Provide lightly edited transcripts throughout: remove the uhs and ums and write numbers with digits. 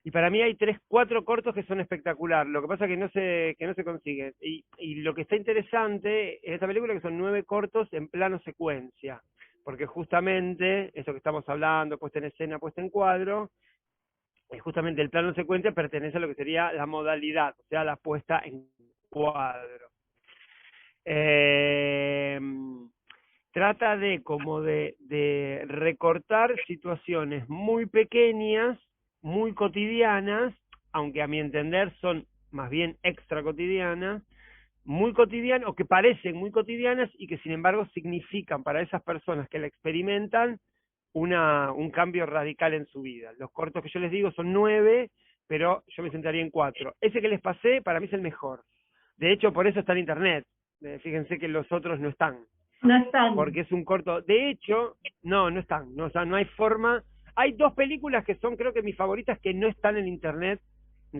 Y para mí hay tres, cuatro cortos que son espectacular. Lo que pasa es que no se consiguen. Y lo que está interesante en esta película es que son 9 cortos en plano secuencia. Porque justamente, eso que estamos hablando, puesta en escena, puesta en cuadro, justamente el plano secuencia pertenece a lo que sería la modalidad, o sea, la puesta en cuadro. Eh, Trata de como de recortar situaciones muy pequeñas, muy cotidianas, aunque a mi entender son más bien extra cotidianas, muy cotidianas o que parecen muy cotidianas y que sin embargo significan para esas personas que la experimentan un cambio radical en su vida. Los cortos que yo les digo son 9, pero yo me sentaría en 4. Ese que les pasé para mí es el mejor. De hecho, por eso está en internet. Fíjense que los otros no están No están. porque es un corto. De hecho, no están, no, o sea, no hay forma. Hay dos películas que son, creo que mis favoritas, que no están en internet,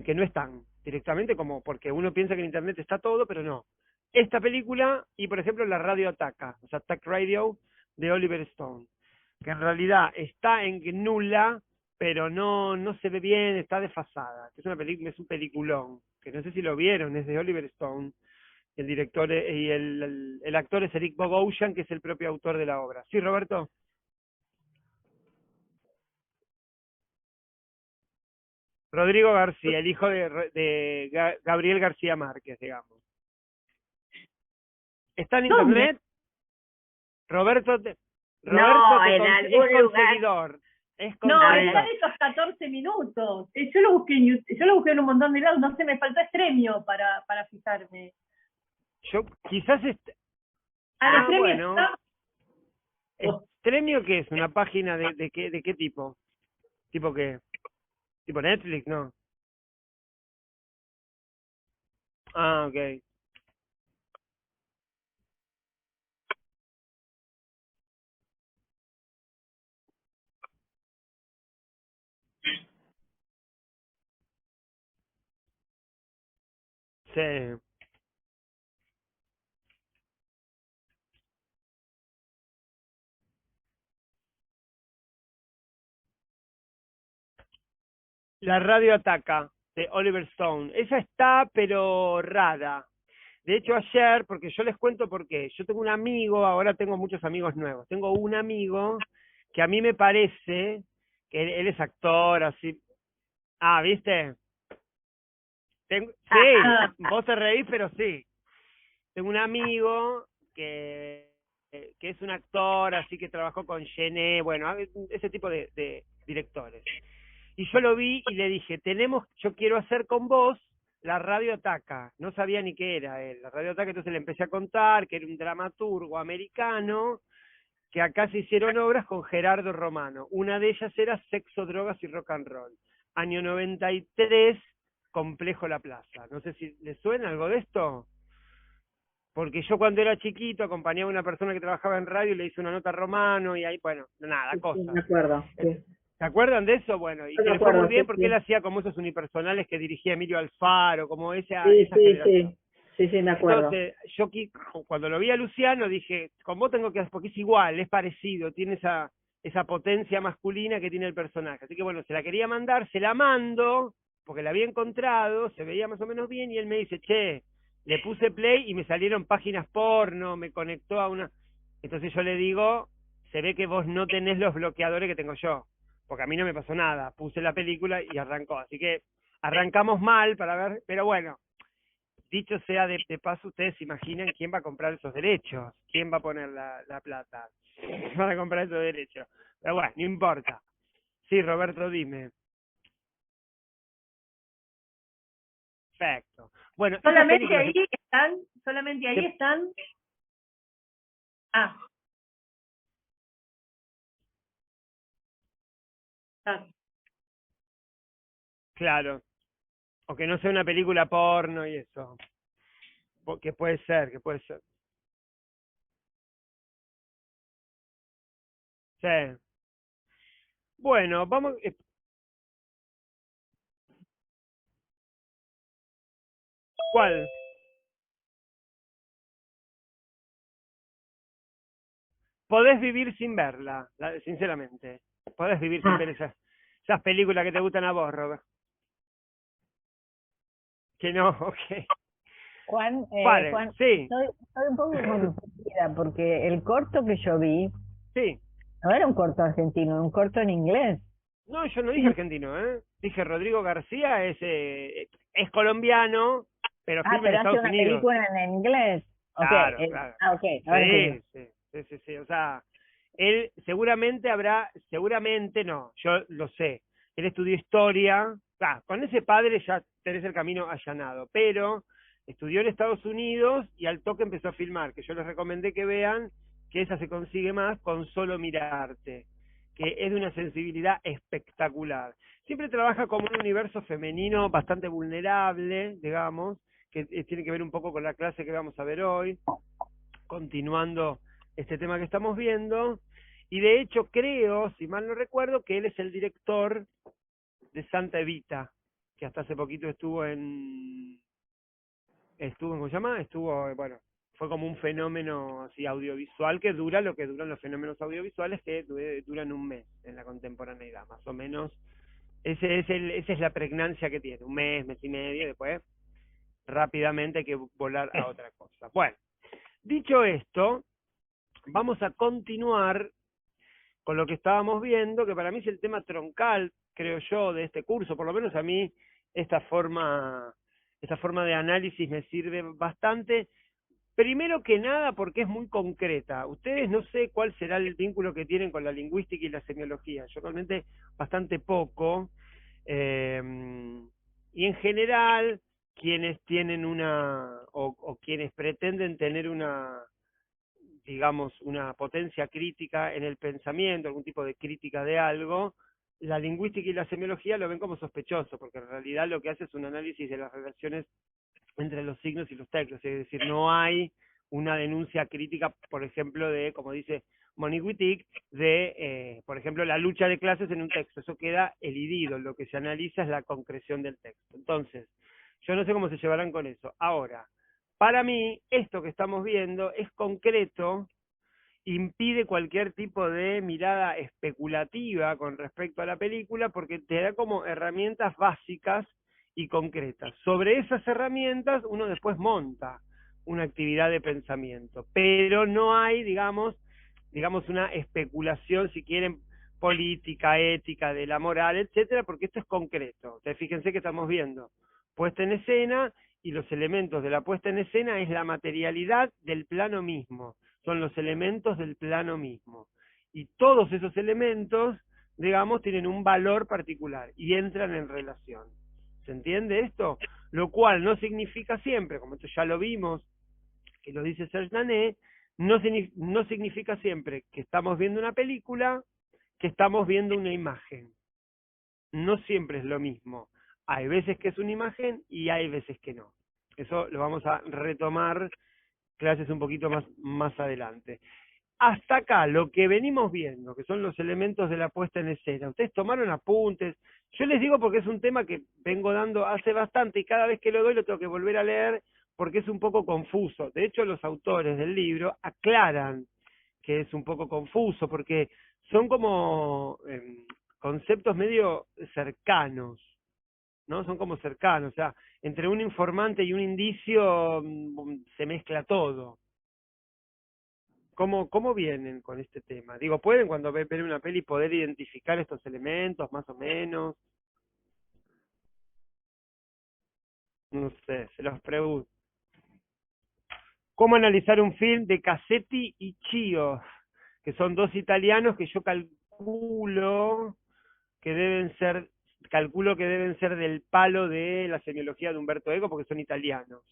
que no están directamente, como porque uno piensa que en internet está todo, pero no. Esta película y, por ejemplo, La Radio Ataca, o sea, Attack Radio de Oliver Stone, que en realidad está en nula, pero no se ve bien, está desfasada. Es una película, es un peliculón, que no sé si lo vieron, es de Oliver Stone, el director y el actor es Eric Bogosian, que es el propio autor de la obra. ¿Sí, Roberto? Rodrigo García, el hijo de Gabriel García Márquez, digamos. ¿Está en ¿Dónde? internet? Roberto te, Roberto No, te en es algún lugar. conseguidor. Es No, A está ver, conseguidor. de esos 14 minutos. Yo lo busqué en yo lo busqué en un montón de lados, no sé, me faltó Estremio para fijarme. Yo quizás Ah, Estremio bueno. está. Oh, ¿Extremio qué es? ¿Una página de qué tipo? ¿Tipo qué? ¿Tipo Netflix? No. Ah, ok. Sí. La Radio Ataca, de Oliver Stone. Esa está, pero rara. De hecho, ayer, porque yo les cuento por qué. Yo tengo un amigo, ahora tengo muchos amigos nuevos. Tengo un amigo que a mí me parece que él es actor, así. Ah, ¿viste? Sí, ah, vos te reís, pero sí. Tengo un amigo que es un actor, así que trabajó con Gené, bueno, ese tipo de directores. Y yo lo vi y le dije, yo quiero hacer con vos la Radio Ataca. No sabía ni qué era él, la Radio Ataca, entonces le empecé a contar que era un dramaturgo americano, que acá se hicieron obras con Gerardo Romano. Una de ellas era Sexo, Drogas y Rock and Roll. Año 93, Complejo La Plaza. No sé si le suena algo de esto. Porque yo cuando era chiquito acompañaba a una persona que trabajaba en radio y le hice una nota a Romano y ahí, bueno, nada, sí, sí, cosas. me acuerdo, sí. ¿Se acuerdan de eso? Bueno, y Yo que me le fue muy acuerdo, sí, bien porque él sí. hacía como esos unipersonales que dirigía Emilio Alfaro, como Sí, esa sí, generación. sí. Sí, sí, me acuerdo. Entonces, cuando lo vi a Luciano dije, con vos tengo que hacer, porque es igual, es parecido, tiene esa potencia masculina que tiene el personaje. Así que bueno, se la quería mandar, se la mando, porque la había encontrado, se veía más o menos bien, y él me dice, che, le puse play y me salieron páginas porno, me conectó a una. Entonces yo le digo, se ve que vos no tenés los bloqueadores que tengo yo, porque a mí no me pasó nada, puse la película y arrancó. Así que arrancamos mal para ver, pero bueno, dicho sea de paso, ustedes se imaginan quién va a comprar esos derechos, quién va a poner la plata para comprar esos derechos. Pero bueno, no importa. Sí, Roberto, dime. Perfecto. Bueno, esas solamente películas ahí están, solamente ahí se- están. Ah, ah. claro, o que no sea una película porno y eso, que puede ser, que puede ser. Sí. Bueno, vamos, ¿cuál? Podés vivir sin verla, sinceramente. Podés vivir sin Ah, ver esas películas que te gustan a vos, Robert. Que no, ok. Juan, Vale, Juan, sí, estoy un poco confundida porque el corto que yo vi sí. no era un corto argentino, era un corto en inglés. No, yo no dije argentino, ¿eh? Dije Rodrigo García es colombiano, pero Ah, filma en pero hace Estados una Unidos. película en inglés. Ok, Claro, claro. ok, ahora entiendo. Sí. O sea, él seguramente no, yo lo sé. Él estudió historia, con ese padre ya tenés el camino allanado, pero estudió en Estados Unidos y al toque empezó a filmar, que yo les recomendé que vean, que esa se consigue más con solo mirarte, que es de una sensibilidad espectacular. Siempre trabaja como un universo femenino bastante vulnerable, digamos, que tiene que ver un poco con la clase que vamos a ver hoy, continuando este tema que estamos viendo, y de hecho creo, si mal no recuerdo, que él es el director de Santa Evita, que hasta hace poquito ¿cómo se llama? Bueno, fue como un fenómeno así audiovisual que dura lo que duran los fenómenos audiovisuales, que duran un mes en la contemporaneidad, más o menos. Esa es la pregnancia que tiene, un mes y medio, y después rápidamente hay que volar a otra cosa. Bueno, dicho esto, vamos a continuar con lo que estábamos viendo, que para mí es el tema troncal, creo yo, de este curso. Por lo menos a mí esta forma de análisis me sirve bastante. Primero que nada porque es muy concreta. Ustedes no sé cuál será el vínculo que tienen con la lingüística y la semiología. Yo realmente bastante poco. Y en general, quienes tienen o quienes pretenden tener digamos, una potencia crítica en el pensamiento, algún tipo de crítica de algo, la lingüística y la semiología lo ven como sospechoso, porque en realidad lo que hace es un análisis de las relaciones entre los signos y los textos, es decir, no hay una denuncia crítica, por ejemplo, de, como dice Monique Wittig, por ejemplo, la lucha de clases en un texto. Eso queda elidido, lo que se analiza es la concreción del texto. Entonces, yo no sé cómo se llevarán con eso. Ahora, para mí, esto que estamos viendo es concreto, impide cualquier tipo de mirada especulativa con respecto a la película, porque te da como herramientas básicas y concretas. Sobre esas herramientas uno después monta una actividad de pensamiento, pero no hay, digamos una especulación, si quieren, política, ética, de la moral, etcétera, porque esto es concreto. Entonces, fíjense que estamos viendo puesta en escena, y los elementos de la puesta en escena es la materialidad del plano mismo, son los elementos del plano mismo. Y todos esos elementos, digamos, tienen un valor particular y entran en relación. ¿Se entiende esto? Lo cual no significa siempre, como esto ya lo vimos, que lo dice Serge Nanet, no significa siempre que estamos viendo una película, que estamos viendo una imagen. No siempre es lo mismo. Hay veces que es una imagen y hay veces que no. Eso lo vamos a retomar clases un poquito más adelante. Hasta acá, lo que venimos viendo, que son los elementos de la puesta en escena. Ustedes tomaron apuntes. Yo les digo porque es un tema que vengo dando hace bastante y cada vez que lo doy lo tengo que volver a leer porque es un poco confuso. De hecho, los autores del libro aclaran que es un poco confuso porque son como conceptos medio cercanos, ¿no? Son como cercanos, o sea, entre un informante y un indicio se mezcla todo. ¿Cómo vienen con este tema? Digo, ¿pueden cuando ven una peli poder identificar estos elementos, más o menos? No sé, se los pregunto. ¿Cómo analizar un film de Cassetti y Chio? Que son dos italianos que yo calculo que deben ser del palo de la semiología de Umberto Eco, porque son italianos.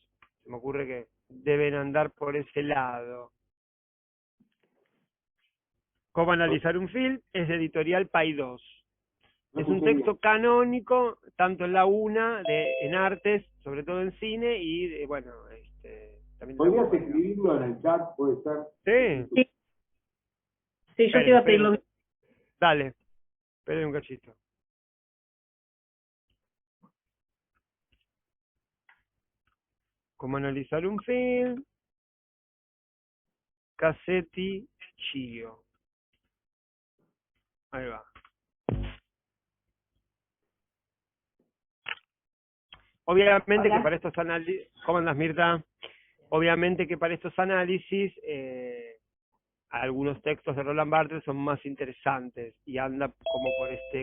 Se me ocurre que deben andar por ese lado. ¿Cómo analizar un film? Es de editorial Paidós. Es un texto canónico, tanto en la UNA, en artes, sobre todo en cine, y bueno, también... ¿Podrías escribirlo en el chat? ¿Puede ser? Sí. Sí, yo te iba a pedir lo mismo. Dale, esperen un cachito. ¿Cómo analizar un film? Cassetti, Chio. Ahí va. Obviamente Hola. que para estos análisis, ¿cómo andas, Mirta? Obviamente que para estos análisis, algunos textos de Roland Barthes son más interesantes y anda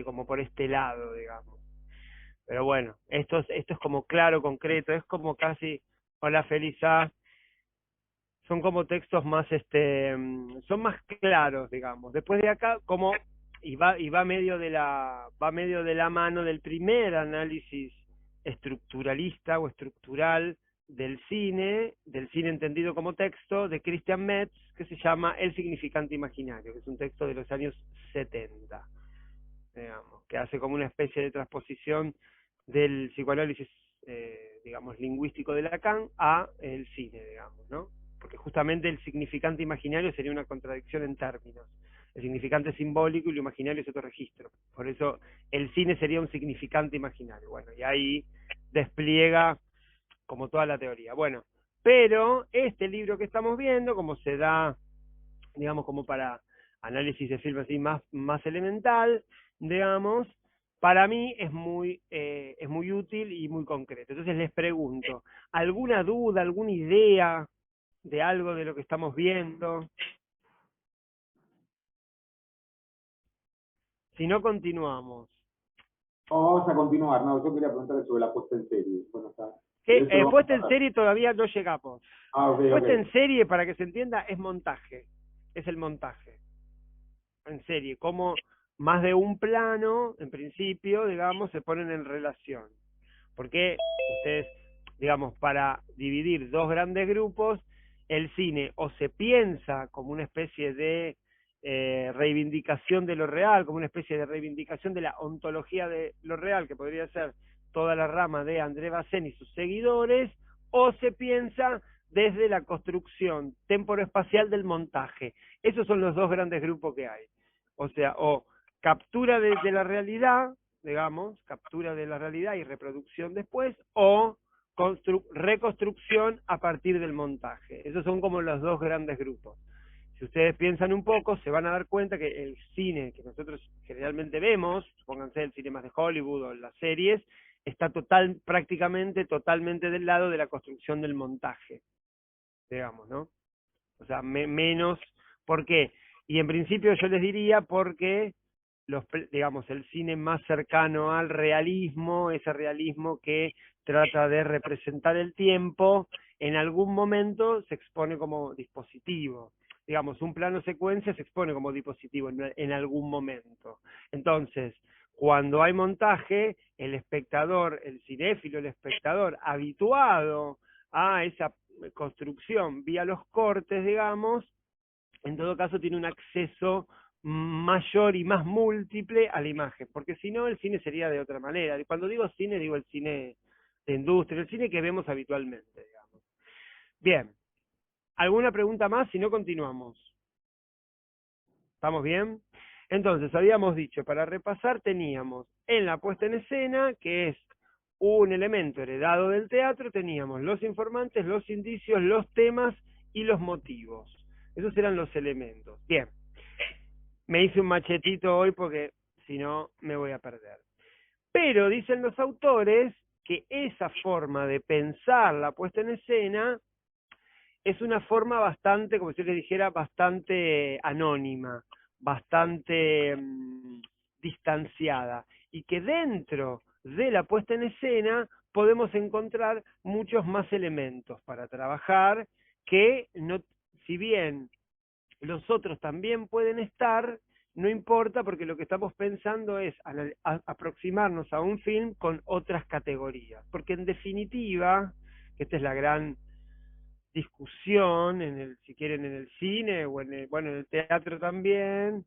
como por este lado, digamos. Pero bueno, esto es como claro, concreto, es como casi, hola Felisa, son como textos más, son más claros, digamos. Después de acá, como, y va medio de la mano del primer análisis estructuralista o estructural del cine entendido como texto, de Christian Metz, que se llama El significante imaginario, que es un texto de los años 70, digamos, que hace como una especie de transposición del psicoanálisis, digamos, lingüístico de Lacan a el cine, digamos, ¿no? Porque justamente el significante imaginario sería una contradicción en términos. El significante simbólico y lo imaginario es otro registro. Por eso el cine sería un significante imaginario. Bueno, y ahí despliega como toda la teoría. Bueno, pero este libro que estamos viendo, como se da, digamos, como para análisis de film así más elemental, digamos, para mí es muy útil y muy concreto. Entonces les pregunto, ¿alguna duda, alguna idea de algo de lo que estamos viendo? Si no, continuamos. Vamos a continuar. No, yo quería preguntarle sobre la puesta en serie. Bueno, está. Que Eso lo vamos puesta a en hablar. serie todavía no llegamos. Ah, ok, Puesta ok. en serie, para que se entienda, es montaje. Es el montaje. En serie, como más de un plano, en principio, digamos, se ponen en relación. Porque ustedes, digamos, para dividir dos grandes grupos, el cine o se piensa como una especie de reivindicación de lo real, como una especie de reivindicación de la ontología de lo real, que podría ser toda la rama de André Bazin y sus seguidores, o se piensa desde la construcción temporoespacial del montaje. Esos son los dos grandes grupos que hay. O sea, o captura de la realidad, digamos, captura de la realidad y reproducción después, o reconstrucción a partir del montaje. Esos son como los dos grandes grupos. Si ustedes piensan un poco, se van a dar cuenta que el cine que nosotros generalmente vemos, pónganse el cine más de Hollywood o las series, está prácticamente totalmente del lado de la construcción del montaje, digamos, ¿no? O sea, menos, ¿por qué? Y en principio yo les diría porque digamos, el cine más cercano al realismo, ese realismo que trata de representar el tiempo, en algún momento se expone como dispositivo. Digamos, un plano secuencia se expone como dispositivo en algún momento. Entonces, cuando hay montaje, el espectador, el cinéfilo, el espectador habituado a esa construcción vía los cortes, digamos, en todo caso tiene un acceso mayor y más múltiple a la imagen, porque si no el cine sería de otra manera. Y cuando digo cine, digo el cine de industria, el cine que vemos habitualmente, digamos. Bien, ¿alguna pregunta más? Si no, continuamos. ¿Estamos bien? Entonces, habíamos dicho, para repasar, teníamos en la puesta en escena, que es un elemento heredado del teatro, teníamos los informantes, los indicios, los temas y los motivos. Esos eran los elementos. Bien, me hice un machetito hoy porque si no me voy a perder. Pero dicen los autores que esa forma de pensar la puesta en escena es una forma bastante, como si les dijera, bastante anónima, bastante distanciada, y que dentro de la puesta en escena podemos encontrar muchos más elementos para trabajar que, no, si bien los otros también pueden estar, no importa, porque lo que estamos pensando es aproximarnos a un film con otras categorías, porque en definitiva, que esta es la gran discusión, si quieren en el cine o en el teatro también,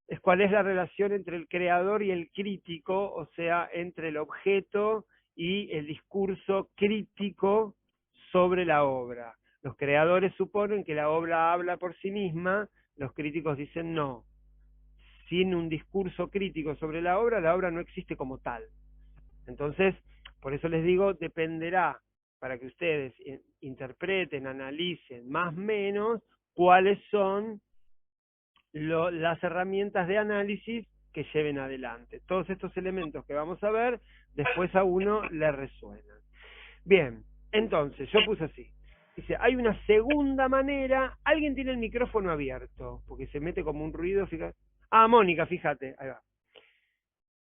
es cuál es la relación entre el creador y el crítico, o sea, entre el objeto y el discurso crítico sobre la obra. Los creadores suponen que la obra habla por sí misma, los críticos dicen no. Sin un discurso crítico sobre la obra no existe como tal. Entonces, por eso les digo, dependerá, para que ustedes interpreten, analicen más o menos cuáles son las herramientas de análisis que lleven adelante. Todos estos elementos que vamos a ver, después a uno le resuenan. Bien, entonces, yo puse así. Dice, hay una segunda manera, alguien tiene el micrófono abierto, porque se mete como un ruido, fíjate. Ah, Mónica, fíjate, ahí va.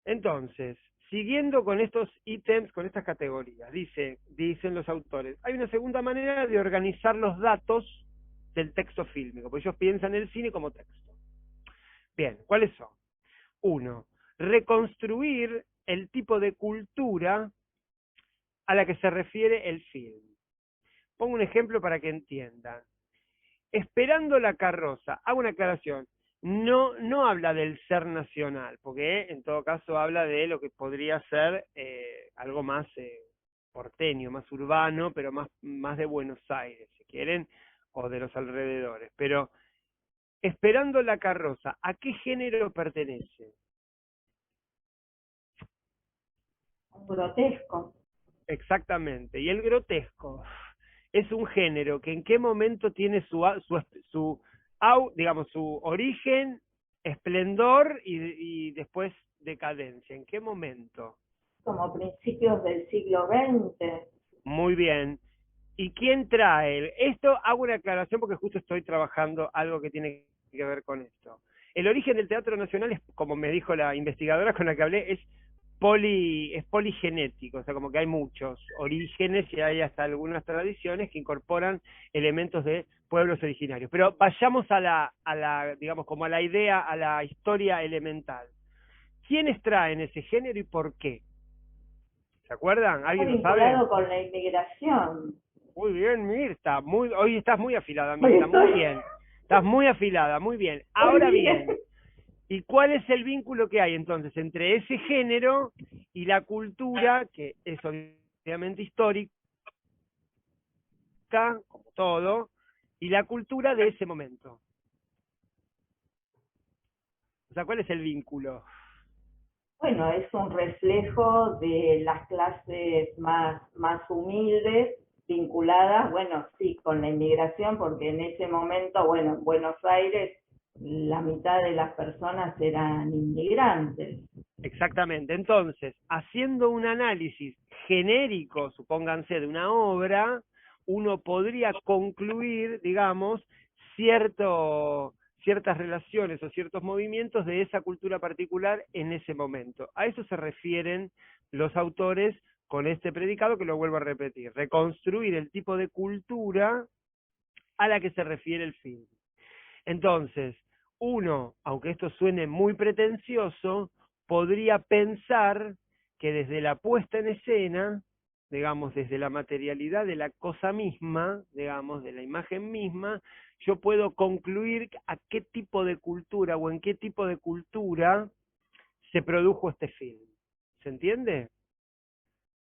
Entonces, siguiendo con estos ítems, con estas categorías, dicen los autores, hay una segunda manera de organizar los datos del texto fílmico, porque ellos piensan el cine como texto. Bien, ¿cuáles son? Uno, reconstruir el tipo de cultura a la que se refiere el film. Pongo un ejemplo para que entiendan. Esperando la carroza, hago una aclaración, no habla del ser nacional, porque en todo caso habla de lo que podría ser algo más porteño, más urbano, pero más de Buenos Aires, si quieren, o de los alrededores. Pero esperando la carroza, ¿a qué género pertenece? Grotesco. Exactamente, y el grotesco es un género que en qué momento tiene digamos, su origen, esplendor y después decadencia. ¿En qué momento? Como principios del siglo XX. Muy bien. ¿Y quién trae? Esto hago una aclaración porque justo estoy trabajando algo que tiene que ver con esto. El origen del Teatro Nacional es, como me dijo la investigadora con la que hablé, es poligenético, o sea, como que hay muchos orígenes y hay hasta algunas tradiciones que incorporan elementos de pueblos originarios. Pero vayamos a la digamos, como a la idea, a la historia elemental. ¿Quiénes traen ese género y por qué? ¿Se acuerdan? ¿Alguien lo sabe? Vinculado con la inmigración. Muy bien, Mirta. Hoy estás muy afilada, Mirta. Muy bien. Estás muy afilada, muy bien. Ahora bien, ¿y cuál es el vínculo que hay entonces entre ese género y la cultura, que es obviamente histórica, como todo, y la cultura de ese momento? O sea, ¿cuál es el vínculo? Bueno, es un reflejo de las clases más humildes, vinculadas, bueno, sí, con la inmigración, porque en ese momento, bueno, en Buenos Aires, la mitad de las personas eran inmigrantes. Exactamente. Entonces, haciendo un análisis genérico, supónganse, de una obra, uno podría concluir, digamos, ciertas relaciones o ciertos movimientos de esa cultura particular en ese momento. A eso se refieren los autores con este predicado, que lo vuelvo a repetir: reconstruir el tipo de cultura a la que se refiere el film. Entonces, uno, aunque esto suene muy pretencioso, podría pensar que desde la puesta en escena, digamos, desde la materialidad de la cosa misma, digamos, de la imagen misma, yo puedo concluir a qué tipo de cultura o en qué tipo de cultura se produjo este film. ¿Se entiende?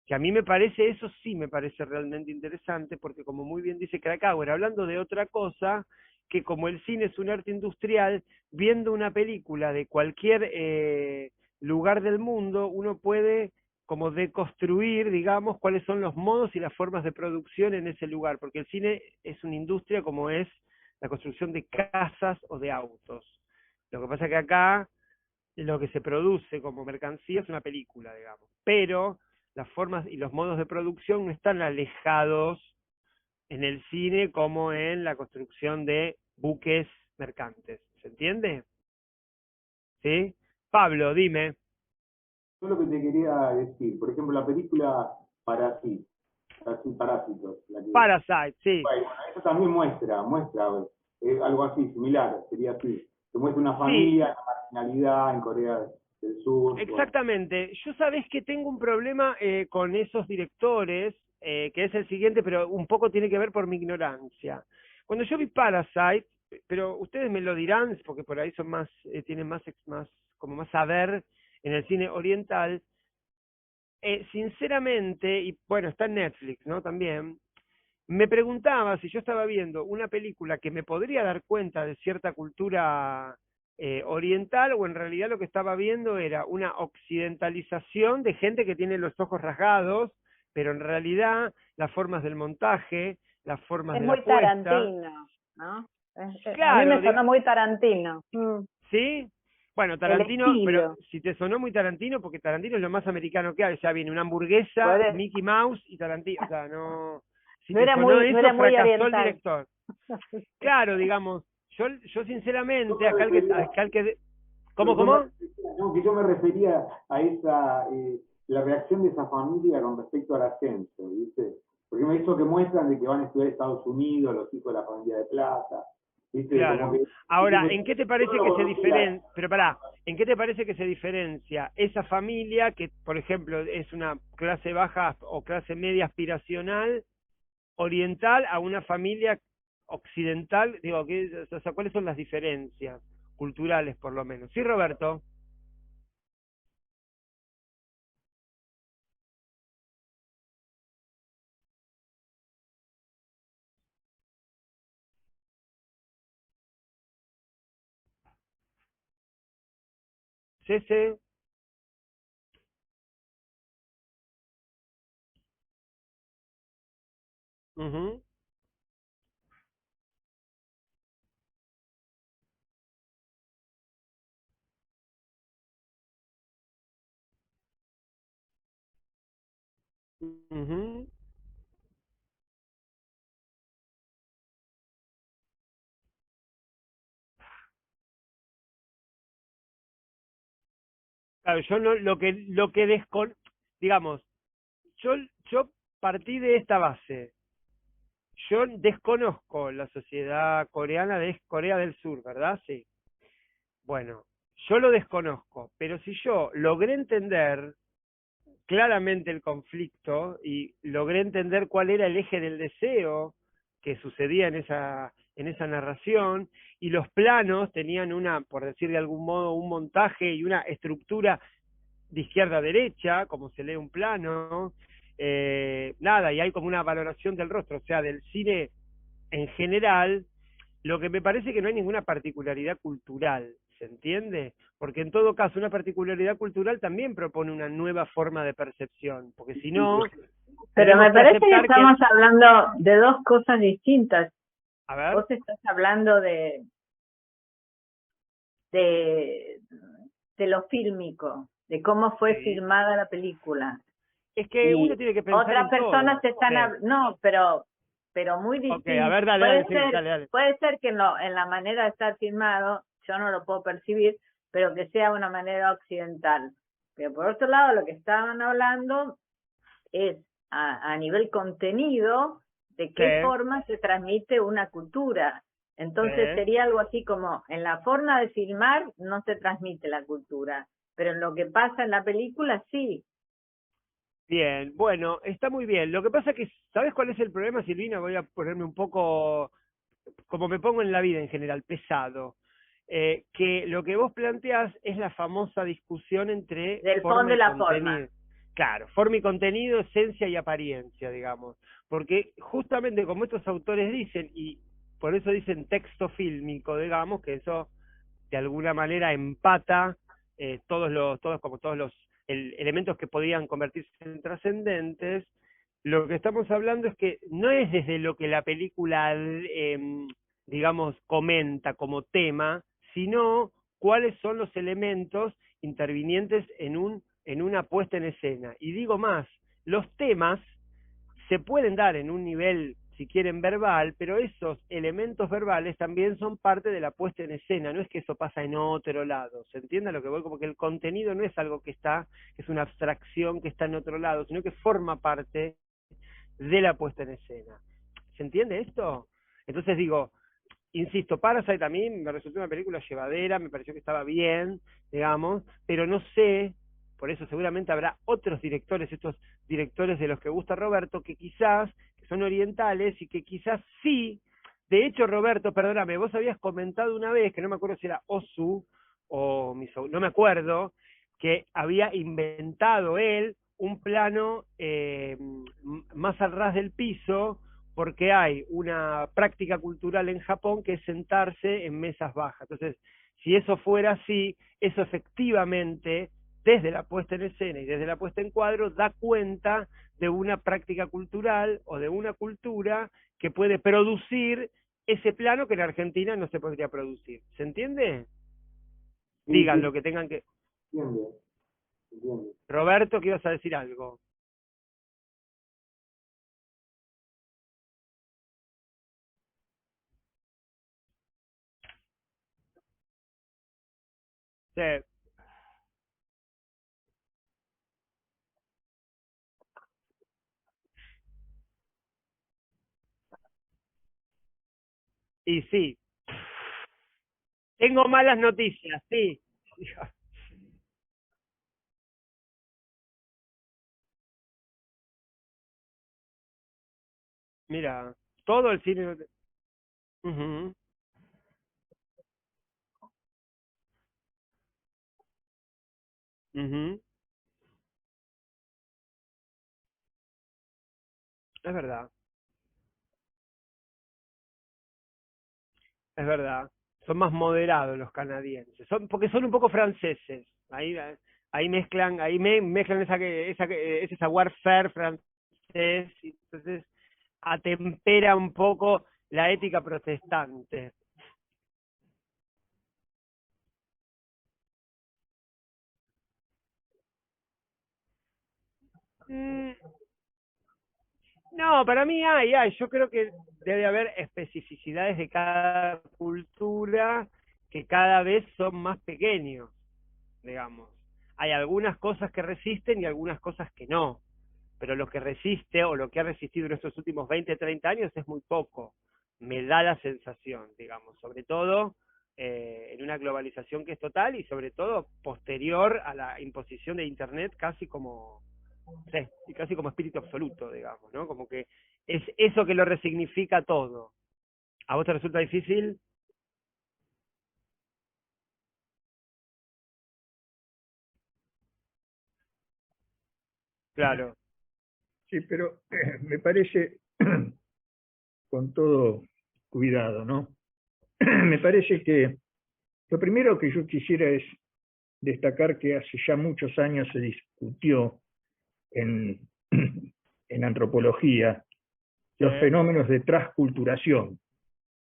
Que a mí me parece, eso sí me parece realmente interesante, porque como muy bien dice Krakauer, hablando de otra cosa, que como el cine es un arte industrial, viendo una película de cualquier lugar del mundo, uno puede como deconstruir, digamos, cuáles son los modos y las formas de producción en ese lugar, porque el cine es una industria como es la construcción de casas o de autos. Lo que pasa que acá lo que se produce como mercancía es una película, digamos, pero las formas y los modos de producción no están alejados en el cine como en la construcción de buques mercantes. ¿Se entiende? ¿Sí? Pablo, dime. Yo lo que te quería decir, por ejemplo, la película Parásitos. Parasite, sí. Bueno, eso también muestra algo así, similar, sería así. Se muestra una familia, la marginalidad en Corea del Sur. Exactamente. Yo sabés que tengo un problema con esos directores, que es el siguiente, pero un poco tiene que ver por mi ignorancia. Cuando yo vi Parasite, pero ustedes me lo dirán, porque por ahí son más, tienen más saber en el cine oriental, sinceramente, y bueno, está en Netflix, ¿no? También, me preguntaba si yo estaba viendo una película que me podría dar cuenta de cierta cultura oriental, o en realidad lo que estaba viendo era una occidentalización de gente que tiene los ojos rasgados, pero en realidad las formas del montaje, las formas de la puesta... Es muy Tarantino, ¿no? Claro, a mí me sonó muy Tarantino. ¿sí? Bueno, Tarantino, pero estilo. si te sonó muy Tarantino, porque Tarantino es lo más americano que hay, o sea, viene una hamburguesa, Por eso. Mickey Mouse y Tarantino, o sea, no... Si No te era sonó muy, eso, no era muy fracasó el oriental. director. Claro, digamos, yo Yo sinceramente, me acá refería, el que... pero ¿Cómo? que yo me refería a esa, la reacción de esa familia con respecto al ascenso, ¿viste? Porque me hizo que muestran de que van a estudiar a Estados Unidos, los hijos de la familia de plata, ¿viste? Como Claro. que, Ahora, ¿en qué te yo parece no que lo se conocía. diferencia? Pero pará, ¿en qué te parece que se diferencia esa familia que, por ejemplo, es una clase baja o clase media aspiracional oriental a una familia occidental? Digo, o sea, ¿cuáles son las diferencias culturales, por lo menos? Sí, Roberto. Sí, sí. Ujú, ujú. Claro, yo no, digamos, yo, yo partí de esta base. Yo desconozco la sociedad coreana de Corea del Sur, ¿verdad? Sí. Bueno, yo lo desconozco, pero si yo logré entender claramente el conflicto y logré entender cuál era el eje del deseo que sucedía en esa narración, y los planos tenían una, por decir de algún modo, un montaje y una estructura de izquierda a derecha, como se lee un plano, nada, y hay como una valoración del rostro, o sea, del cine en general. Lo que me parece que no hay ninguna particularidad cultural, ¿se entiende? Porque en todo caso una particularidad cultural también propone una nueva forma de percepción, porque si no, Pero tenemos me que parece que aceptar que, estamos hablando de dos cosas distintas. a ver, Vos estás hablando de, de lo fílmico, de cómo fue sí, filmada la película. es que uno Y tiene que pensar otras en personas todo. te están Sí. no, pero muy Ok, a distinto. ver, dale, dale, sí, dale, dale. Puede ser que en la manera de estar filmado, yo no lo puedo percibir, pero que sea una manera occidental. Pero por otro lado, lo que estaban hablando es a nivel contenido de qué Sí, forma se transmite una cultura. Entonces sí. sería algo así como, en la forma de filmar no se transmite la cultura, pero en lo que pasa en la película sí. Bien, bueno, está muy bien. Lo que pasa es que, ¿sabes cuál es el problema, Silvina? Voy a ponerme un poco, como me pongo en la vida en general, pesado. Que lo que vos planteás es la famosa discusión entre Del fondo forma y y la forma. contenido. Claro, forma y contenido, esencia y apariencia, digamos. Porque justamente como estos autores dicen, y por eso dicen texto fílmico, digamos, que eso de alguna manera empata todos los elementos que podían convertirse en trascendentes. Lo que estamos hablando es que no es desde lo que la película, digamos, comenta como tema, sino cuáles son los elementos intervinientes en una puesta en escena. Y digo más, los temas se pueden dar en un nivel, si quieren, verbal, pero esos elementos verbales también son parte de la puesta en escena, no es que eso pasa en otro lado, ¿se entiende a lo que voy? Como que el contenido no es algo que es una abstracción que está en otro lado, sino que forma parte de la puesta en escena. ¿Se entiende esto? Entonces digo, insisto, Parasite a mí me resultó una película llevadera, me pareció que estaba bien, digamos, pero no sé, por eso seguramente habrá otros directores, estos directores de los que gusta Roberto, que quizás, que son orientales y que quizás sí, de hecho Roberto, perdóname, vos habías comentado una vez, que no me acuerdo si era Osu o Misou, no me acuerdo, que había inventado él un plano más al ras del piso, porque hay una práctica cultural en Japón que es sentarse en mesas bajas. Entonces, si eso fuera así, eso efectivamente, desde la puesta en escena y desde la puesta en cuadro, da cuenta de una práctica cultural o de una cultura que puede producir ese plano que en Argentina no se podría producir. ¿Se entiende? Sí, Digan sí, lo que tengan que... entiende, entiende. Roberto, que ibas a decir algo. Sí. Y sí, tengo malas noticias, sí. Mira, todo el cine... Ujú, ujú. Es verdad, es verdad. Son más moderados los canadienses, porque son un poco franceses. Ahí mezclan, mezclan ese savoir-faire francés, y entonces atempera un poco la ética protestante. Mm, no, para mí hay. Yo creo que debe haber especificidades de cada cultura que cada vez son más pequeños, digamos. Hay algunas cosas que resisten y algunas cosas que no, pero lo que resiste o lo que ha resistido en estos últimos 20, 30 años es muy poco. Me da la sensación, digamos, sobre todo en una globalización que es total y sobre todo posterior a la imposición de Internet sí, y casi como espíritu absoluto, digamos, ¿no? Como que es eso que lo resignifica todo. ¿A vos te resulta difícil? Claro. Sí, pero me parece, con todo cuidado, ¿no? Me parece que lo primero que yo quisiera es destacar que hace ya muchos años se discutió en, en antropología Sí. los fenómenos de transculturación.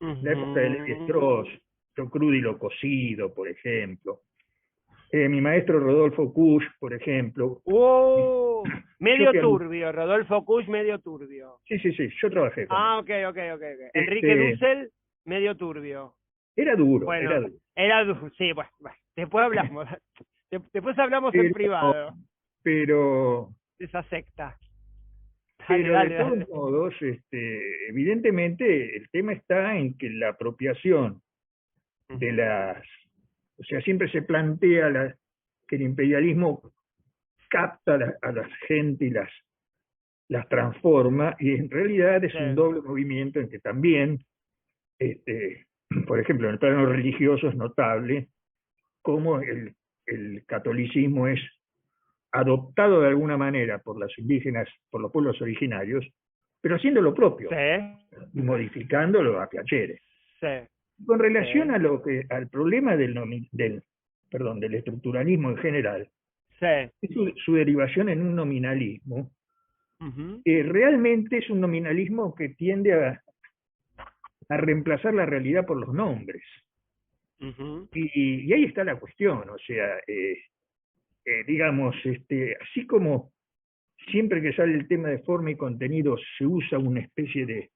La época de Ujú. Levi-Strauss, lo crudo y lo cocido, por ejemplo. Mi maestro Rodolfo Kusch, por ejemplo. Yo Medio que, turbio, Rodolfo Kusch, medio turbio. sí, sí, sí, yo trabajé con él. Ah, ok. Enrique Este, Dussel, medio turbio. era duro, era Bueno, duro. sí, bueno, después hablamos. Después hablamos en Pero, privado pero de esa secta. Dale, Pero de dale, todos dale. modos, evidentemente el tema está en que la apropiación de Ujú. o sea, siempre se plantea que el imperialismo capta a la gente y las transforma, y en realidad es Sí. un doble movimiento en que también, este, por ejemplo, en el plano religioso es notable cómo el catolicismo es adoptado de alguna manera por los indígenas, por los pueblos originarios, pero haciendo lo propio Sí, y modificándolo a piacere. sí, Con relación sí, al problema del estructuralismo en general, sí. es su derivación en un nominalismo, Ujú, que realmente es un nominalismo que tiende a reemplazar la realidad por los nombres. ujú. Y ahí está la cuestión, o sea, digamos, así como siempre que sale el tema de forma y contenido se usa una especie de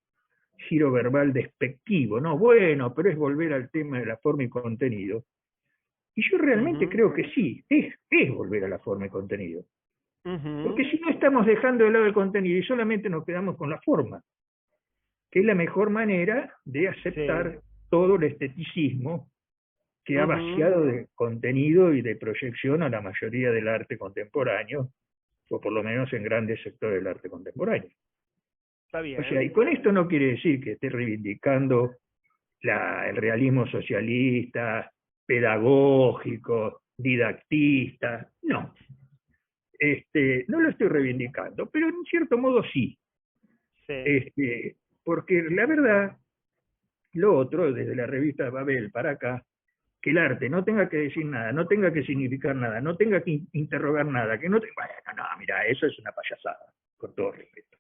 giro verbal despectivo, ¿no? Bueno, pero es volver al tema de la forma y contenido. Y yo realmente Ujú, creo que sí, es volver a la forma y contenido. Porque ujú. si no estamos dejando de lado el contenido y solamente nos quedamos con la forma, que es la mejor manera de Sí. aceptar todo el esteticismo que ha Ujú. vaciado de contenido y de proyección a la mayoría del arte contemporáneo, o por lo menos en grandes sectores del arte contemporáneo. Está O sea, bien. y con esto no quiere decir que esté reivindicando el realismo socialista, pedagógico, didactista, no. No lo estoy reivindicando, pero en cierto modo sí. Sí. Porque la verdad, lo otro, desde la revista Babel para acá, que el arte no tenga que decir nada, no tenga que significar nada, no tenga que interrogar nada, que no te... Bueno, no, mira, eso es una payasada, con todo respeto.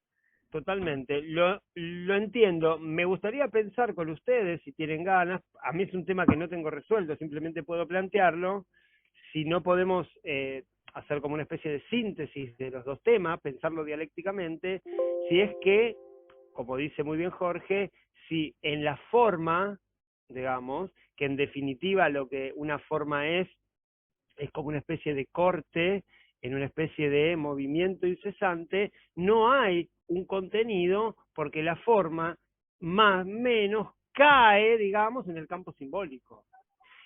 totalmente. Lo entiendo. Me gustaría pensar con ustedes, si tienen ganas, a mí es un tema que no tengo resuelto, simplemente puedo plantearlo, si no podemos hacer como una especie de síntesis de los dos temas, pensarlo dialécticamente, si es que, como dice muy bien Jorge, si en la forma, digamos, que en definitiva lo que una forma es como una especie de corte, en una especie de movimiento incesante, no hay un contenido porque la forma más o menos cae, digamos, en el campo simbólico.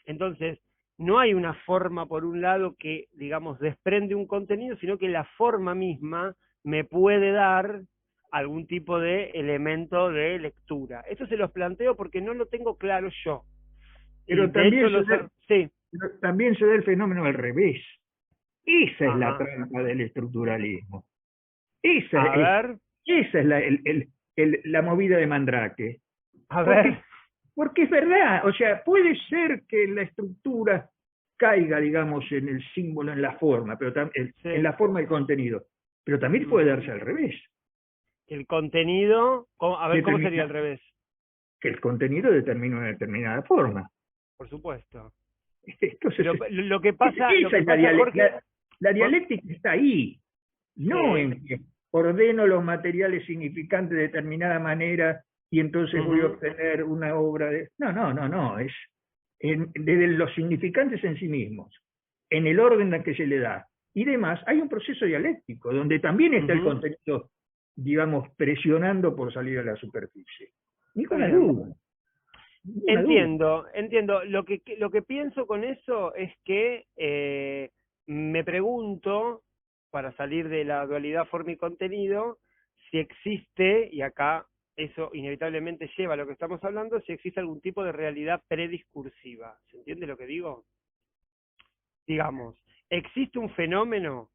Entonces, no hay una forma por un lado que, digamos, desprende un contenido, sino que la forma misma me puede dar algún tipo de elemento de lectura. Esto se los planteo porque no lo tengo claro yo. Pero Y de hecho, sí. pero también se da el fenómeno al revés. Esa es la Ajá. trampa del estructuralismo. A ver, Esa es la movida de Mandrake. a ver. Porque es verdad, o sea, puede ser que la estructura caiga, digamos, en el símbolo, en la forma, pero Sí. en la forma del contenido, pero también puede darse al revés. El contenido, a ver, ¿cómo Determina- sería al revés? Que el contenido determina una determinada forma. Por supuesto. Entonces, Pero lo que pasa, Jorge, la dialéctica está ahí, no Sí. en que ordeno los materiales significantes de determinada manera y entonces voy a obtener una obra de... No, es desde los significantes en sí mismos, en el orden en que se le da, y demás, hay un proceso dialéctico, donde también está el contenido, digamos, presionando por salir a la superficie. Ninguna duda. Entiendo. Lo que pienso con eso es que me pregunto, para salir de la dualidad forma y contenido, si existe, y acá eso inevitablemente lleva a lo que estamos hablando, si existe algún tipo de realidad prediscursiva. ¿Se entiende lo que digo? Digamos, ¿existe un fenómeno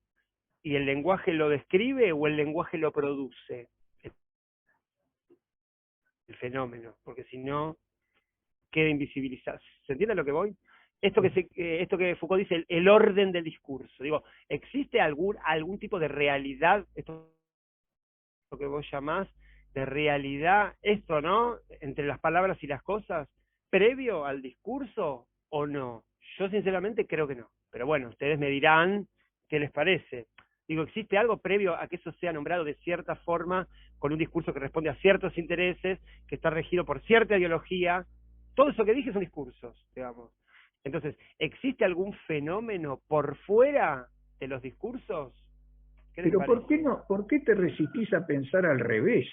y el lenguaje lo describe o el lenguaje lo produce? El fenómeno, porque si no queda invisibilizado. ¿Se entiende a lo que voy? Esto que Foucault dice, el orden del discurso. Digo, ¿existe algún tipo de realidad, esto lo que vos llamás de realidad, esto, ¿no? Entre las palabras y las cosas, previo al discurso o no? Yo sinceramente creo que no. Pero bueno, ustedes me dirán qué les parece. Digo, ¿existe algo previo a que eso sea nombrado de cierta forma, con un discurso que responde a ciertos intereses, que está regido por cierta ideología? Todo eso que dije son discursos, digamos. Entonces, ¿existe algún fenómeno por fuera de los discursos? ¿Qué les Pero parece? ¿por qué te resistís a pensar al revés?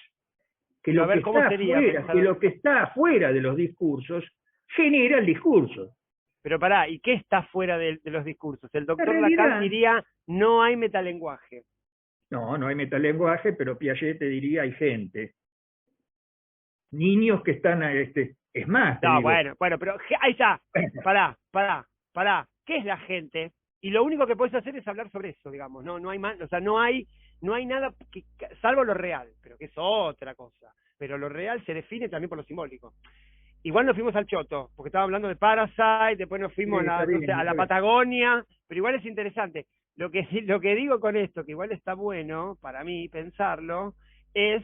Que Pero a lo que ver, ¿cómo está sería afuera, pensar? que lo que está afuera de los discursos genera el discurso. Pero pará, ¿y qué está fuera de los discursos? El doctor realidad. Lacan diría, no hay metalenguaje. No hay metalenguaje, pero Piaget te diría hay gente. Niños que están, es más, te No, digo, bueno, pero ahí está. Pará. ¿Qué es la gente? Y lo único que puedes hacer es hablar sobre eso, digamos. No hay más, o sea, no hay nada salvo lo real, pero que es otra cosa. Pero lo real se define también por lo simbólico. Igual nos fuimos al choto, porque estaba hablando de Parasite, después nos fuimos a la Patagonia, pero igual es interesante. Lo que digo con esto, que igual está bueno para mí pensarlo, es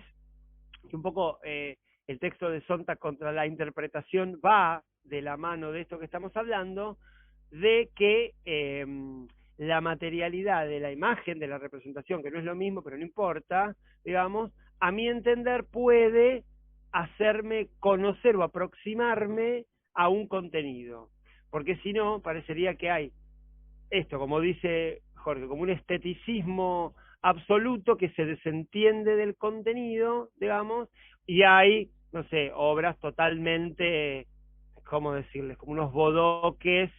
que un poco el texto de Sontag contra la interpretación va de la mano de esto que estamos hablando, de que la materialidad de la imagen, de la representación, que no es lo mismo, pero no importa, digamos, a mi entender puede hacerme conocer o aproximarme a un contenido. Porque si no, parecería que hay esto, como dice Jorge, como un esteticismo absoluto que se desentiende del contenido, digamos, y hay, no sé, obras totalmente, ¿cómo decirles? Como unos bodoques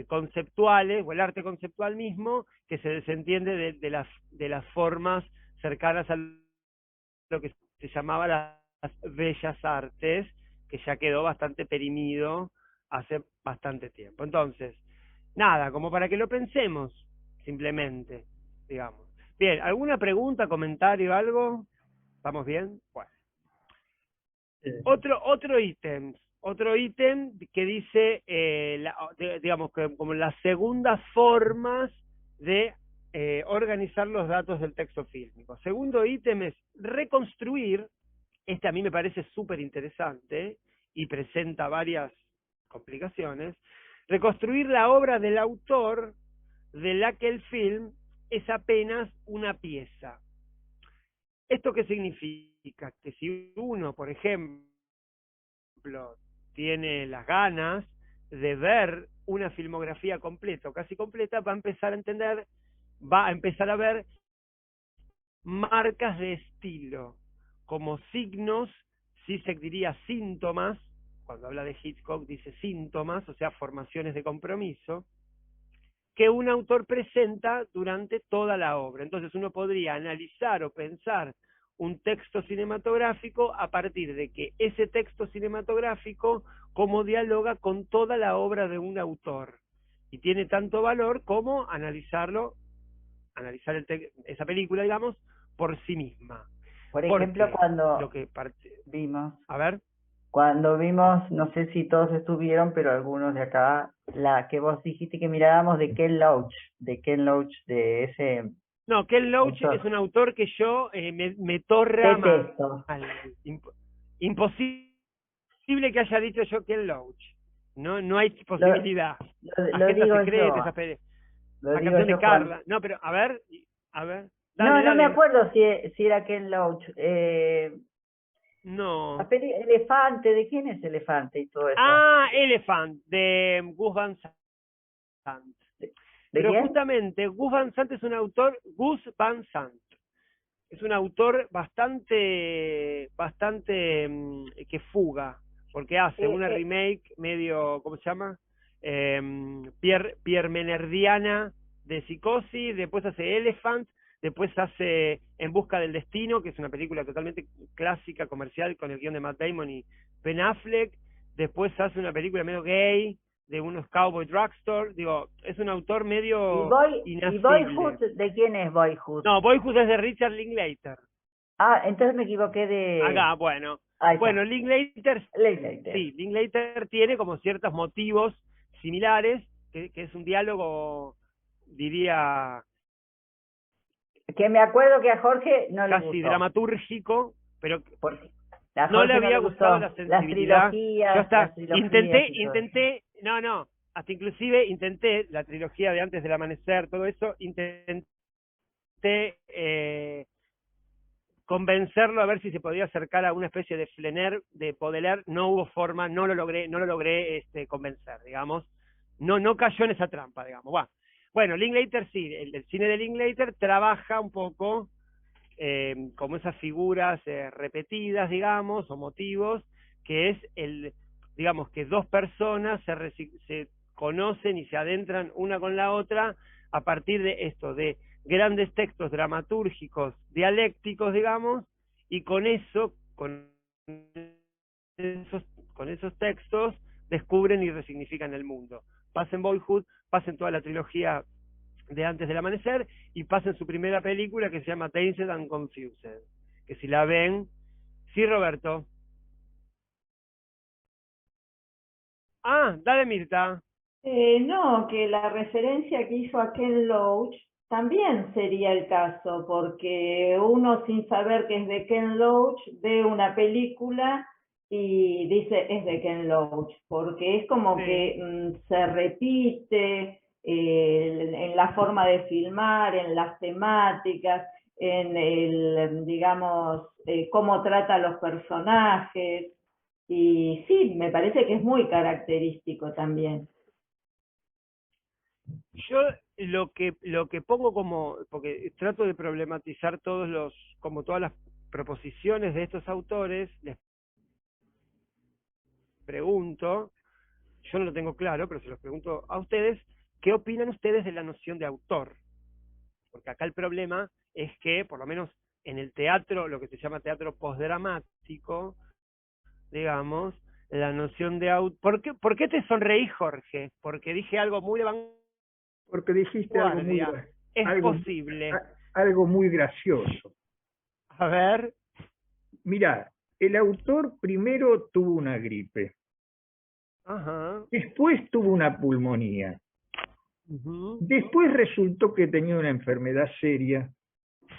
conceptuales, o el arte conceptual mismo, que se desentiende de las formas cercanas a lo que se llamaba las bellas artes, que ya quedó bastante perimido hace bastante tiempo. Entonces, nada, como para que lo pensemos, simplemente, digamos. Bien, ¿alguna pregunta, comentario, algo? ¿Estamos bien? Bueno. Otro ítem que dice, digamos, que como las segundas formas de organizar los datos del texto fílmico. Segundo ítem es reconstruir, este a mí me parece súper interesante y presenta varias complicaciones, reconstruir la obra del autor de la que el film es apenas una pieza. ¿Esto qué significa? Que si uno, por ejemplo, tiene las ganas de ver una filmografía completa o casi completa, va a empezar a entender, va a empezar a ver marcas de estilo, como signos, si se diría síntomas, cuando habla de Hitchcock dice síntomas, o sea, formaciones de compromiso, que un autor presenta durante toda la obra. Entonces uno podría analizar o pensar un texto cinematográfico a partir de que ese texto cinematográfico cómo dialoga con toda la obra de un autor. Y tiene tanto valor como analizarlo, analizar esa película, digamos, por sí misma. Por ejemplo, Porque cuando lo que vimos, a ver, no sé si todos estuvieron, pero algunos de acá, la que vos dijiste que mirábamos de Ken Loach, de ese no, Ken Loach autor. es un autor que yo me torra Detesto. mal. Imposible que haya dicho yo Ken Loach. No hay posibilidad. Lo Agenda digo secreta, yo, esa lo la digo canción yo, de Juan. Carla. No, pero a ver, No me dale. acuerdo si era Ken Loach. No. Elefante, ¿de quién es Elefante y todo eso? Ah, Elephant, de Gus Van Sant. ¿De Pero quién? justamente Gus Van Sant es un autor, Gus Van Sant, es un autor bastante que fuga, porque hace una remake medio, ¿cómo se llama? Pierre Menardiana de Psicosis, después hace Elephant, después hace En busca del destino, que es una película totalmente clásica, comercial, con el guión de Matt Damon y Ben Affleck, después hace una película medio gay, de unos Cowboy Drugstore, digo, es un autor medio ¿Y inacible. Boyhood? ¿De quién es Boyhood? No, Boyhood es de Richard Linklater. Ah, entonces me equivoqué de... Acá, bueno. Ahí está. Bueno, Linklater, Linklater. sí, Linklater tiene como ciertos motivos similares, que es un diálogo, diría, Que me acuerdo que a Jorge no le casi gustó. dramatúrgico, pero Porque a no Jorge le había gustado gustó. la sensibilidad. Yo hasta intenté, no, hasta inclusive intenté la trilogía de Antes del Amanecer, todo eso, intenté convencerlo a ver si se podía acercar a una especie de Flener, de Baudelaire, no hubo forma, no lo logré convencer, digamos, no cayó en esa trampa, digamos. Bueno, Linklater sí, el cine de Linklater trabaja un poco como esas figuras repetidas, digamos, o motivos, que es digamos, que dos personas se conocen y se adentran una con la otra a partir de esto, de grandes textos dramatúrgicos, dialécticos, digamos, y con esos textos descubren y resignifican el mundo. Pasen Boyhood, pasen toda la trilogía de Antes del Amanecer y pasen su primera película que se llama Dazed and Confused, que si la ven, sí, Roberto. Dale, Mirta. No, que la referencia que hizo a Ken Loach también sería el caso, porque uno sin saber que es de Ken Loach ve una película y dice es de Ken Loach, porque es como Sí. que se repite en la forma de filmar, en las temáticas, en el, digamos, cómo trata a los personajes, y sí, me parece que es muy característico también. Yo lo que pongo como, porque trato de problematizar como todas las proposiciones de estos autores, les pregunto, yo no lo tengo claro, pero se los pregunto a ustedes, ¿qué opinan ustedes de la noción de autor? Porque acá el problema es que, por lo menos en el teatro, lo que se llama teatro postdramático, digamos, la noción de autor... ¿Por qué te sonreí, Jorge? Porque dije algo muy Porque dijiste algo muy, vanguardia. Es algo, posible. algo muy gracioso. A ver. Mirá, el autor primero tuvo una gripe. Ajá. Después tuvo una pulmonía. Ujú. Después resultó que tenía una enfermedad seria,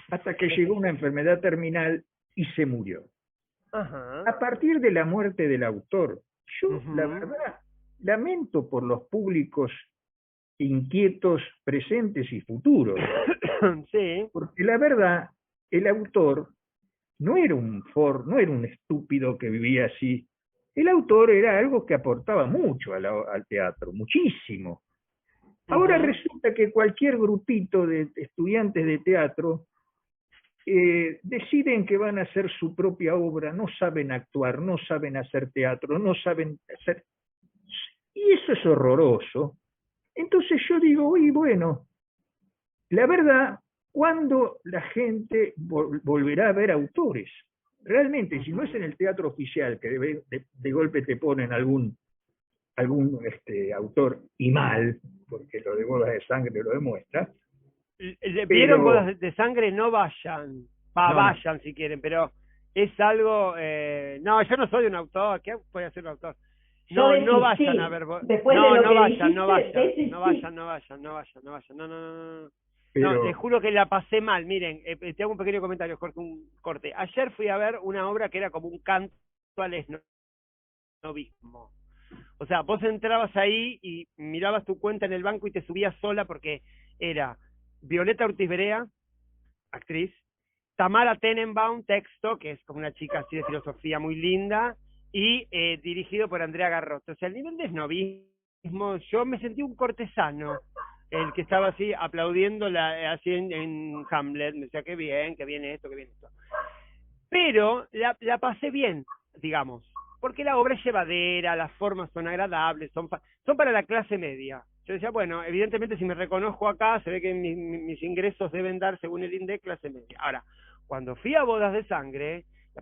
hasta que llegó una enfermedad terminal y se murió. Ajá. A partir de la muerte del autor, yo, Ujú. la verdad, lamento por los públicos inquietos presentes y futuros, Sí. porque la verdad, el autor no era no era un estúpido que vivía así. El autor era algo que aportaba mucho al teatro, muchísimo. Ahora Ujú. resulta que cualquier grupito de estudiantes de teatro deciden que van a hacer su propia obra, no saben actuar, no saben hacer teatro, no saben hacer... Y eso es horroroso. Entonces yo digo, y bueno, la verdad, ¿cuándo la gente volverá a ver autores? Realmente, si no es en el teatro oficial, que de golpe te ponen algún autor, y mal, porque lo de Bodas de Sangre lo demuestra, ¿Vieron pero Bodas de Sangre? No vayan. no, Vayan si quieren, pero es algo... no, yo no soy un autor. ¿Qué puede ser un autor? Yo No, no desistí. vayan a ver... Después No, de lo no que vayan, no dijiste, vayan. desistí. No vayan, no vayan, no vayan, no vayan. No, no, no, no. No, pero les juro que la pasé mal. Miren, te hago un pequeño comentario, Jorge, un corte. Ayer fui a ver una obra que era como un canto al esnovismo. O sea, vos entrabas ahí y mirabas tu cuenta en el banco y te subías sola porque era Violeta Ortiz Berea, actriz, Tamara Tenenbaum, texto, que es como una chica así de filosofía muy linda, y dirigido por Andrea Garrote. O sea, el nivel de esnovismo, yo me sentí un cortesano, el que estaba así aplaudiendo así en Hamlet, me decía, qué bien esto, qué bien esto. Pero la pasé bien, digamos, porque la obra es llevadera, las formas son agradables, son para la clase media. Yo decía, bueno, evidentemente si me reconozco acá, se ve que mis ingresos deben dar, según el INDEC, clase media. Ahora, cuando fui a Bodas de Sangre, la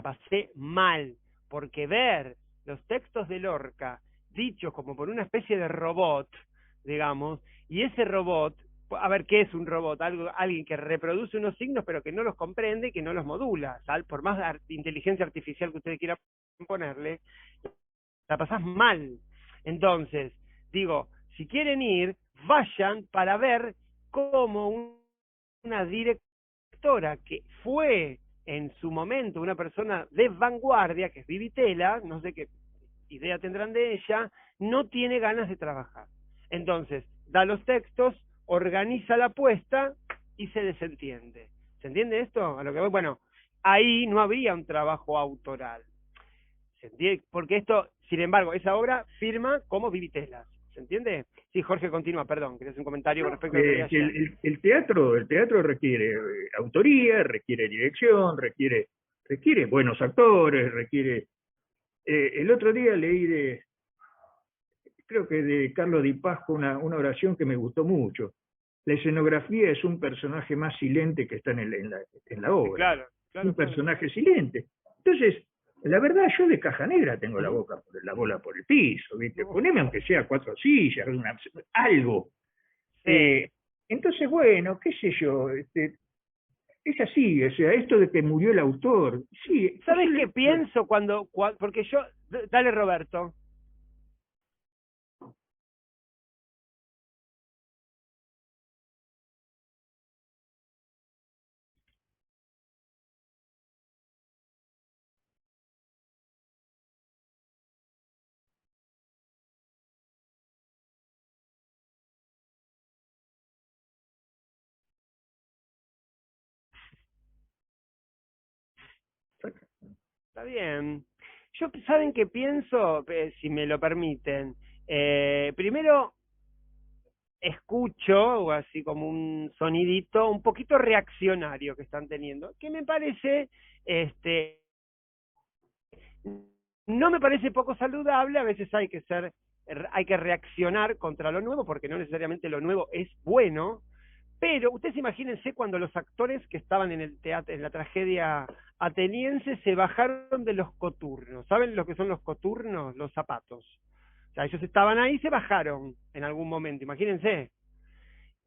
pasé mal, porque ver los textos de Lorca dichos como por una especie de robot, digamos, y ese robot, a ver, ¿qué es un robot? Alguien que reproduce unos signos pero que no los comprende y que no los modula, ¿sabes? Por más inteligencia artificial que usted quiera ponerle, la pasás mal. Entonces, digo, si quieren ir, vayan para ver cómo una directora que fue en su momento una persona de vanguardia, que es Vivi Tela, no sé qué idea tendrán de ella, no tiene ganas de trabajar. Entonces, da los textos, organiza la apuesta y se desentiende. ¿Se entiende esto? A lo que voy, bueno, ahí no habría un trabajo autoral. ¿Se entiende? Porque esto, sin embargo, esa obra firma como Vivi Telas. ¿Se entiende? Sí, Jorge, continúa, perdón, querías un comentario con respecto a lo que que ayer. el teatro requiere autoría, requiere dirección, requiere buenos actores, requiere... el otro día leí creo que de Carlos Di Pasco, una oración que me gustó mucho. La escenografía es un personaje más silente que está en la obra. Claro, claro. Un personaje silente. Entonces, la verdad, yo de caja negra tengo la bola por el piso, ¿viste? Poneme aunque sea 4 sillas, algo. Sí. Entonces, bueno, qué sé yo, es así, o sea, esto de que murió el autor, sí. ¿Sabes qué pienso cuando porque yo, dale Roberto. Está bien. Yo, ¿saben qué pienso? Si me lo permiten. Primero, escucho, o así como un sonidito, un poquito reaccionario que están teniendo, que me parece, no me parece poco saludable. A veces hay que reaccionar contra lo nuevo, porque no necesariamente lo nuevo es bueno. Pero ustedes imagínense cuando los actores que estaban en el teatro, en la tragedia ateniense, se bajaron de los coturnos. ¿Saben lo que son los coturnos? Los zapatos. O sea, ellos estaban ahí y se bajaron en algún momento. Imagínense.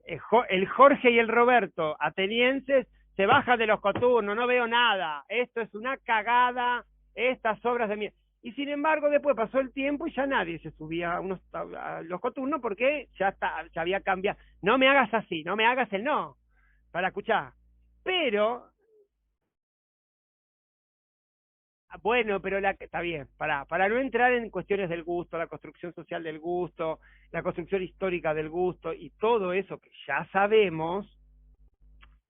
El Jorge y el Roberto atenienses se bajan de los coturnos. No veo nada. Esto es una cagada. Estas obras de mierda. Y sin embargo, después pasó el tiempo y ya nadie se subía a los coturnos porque ya había cambiado. No me hagas así, no me hagas el no, para escuchar. Pero, bueno, pero está bien, para no entrar en cuestiones del gusto, la construcción social del gusto, la construcción histórica del gusto y todo eso que ya sabemos,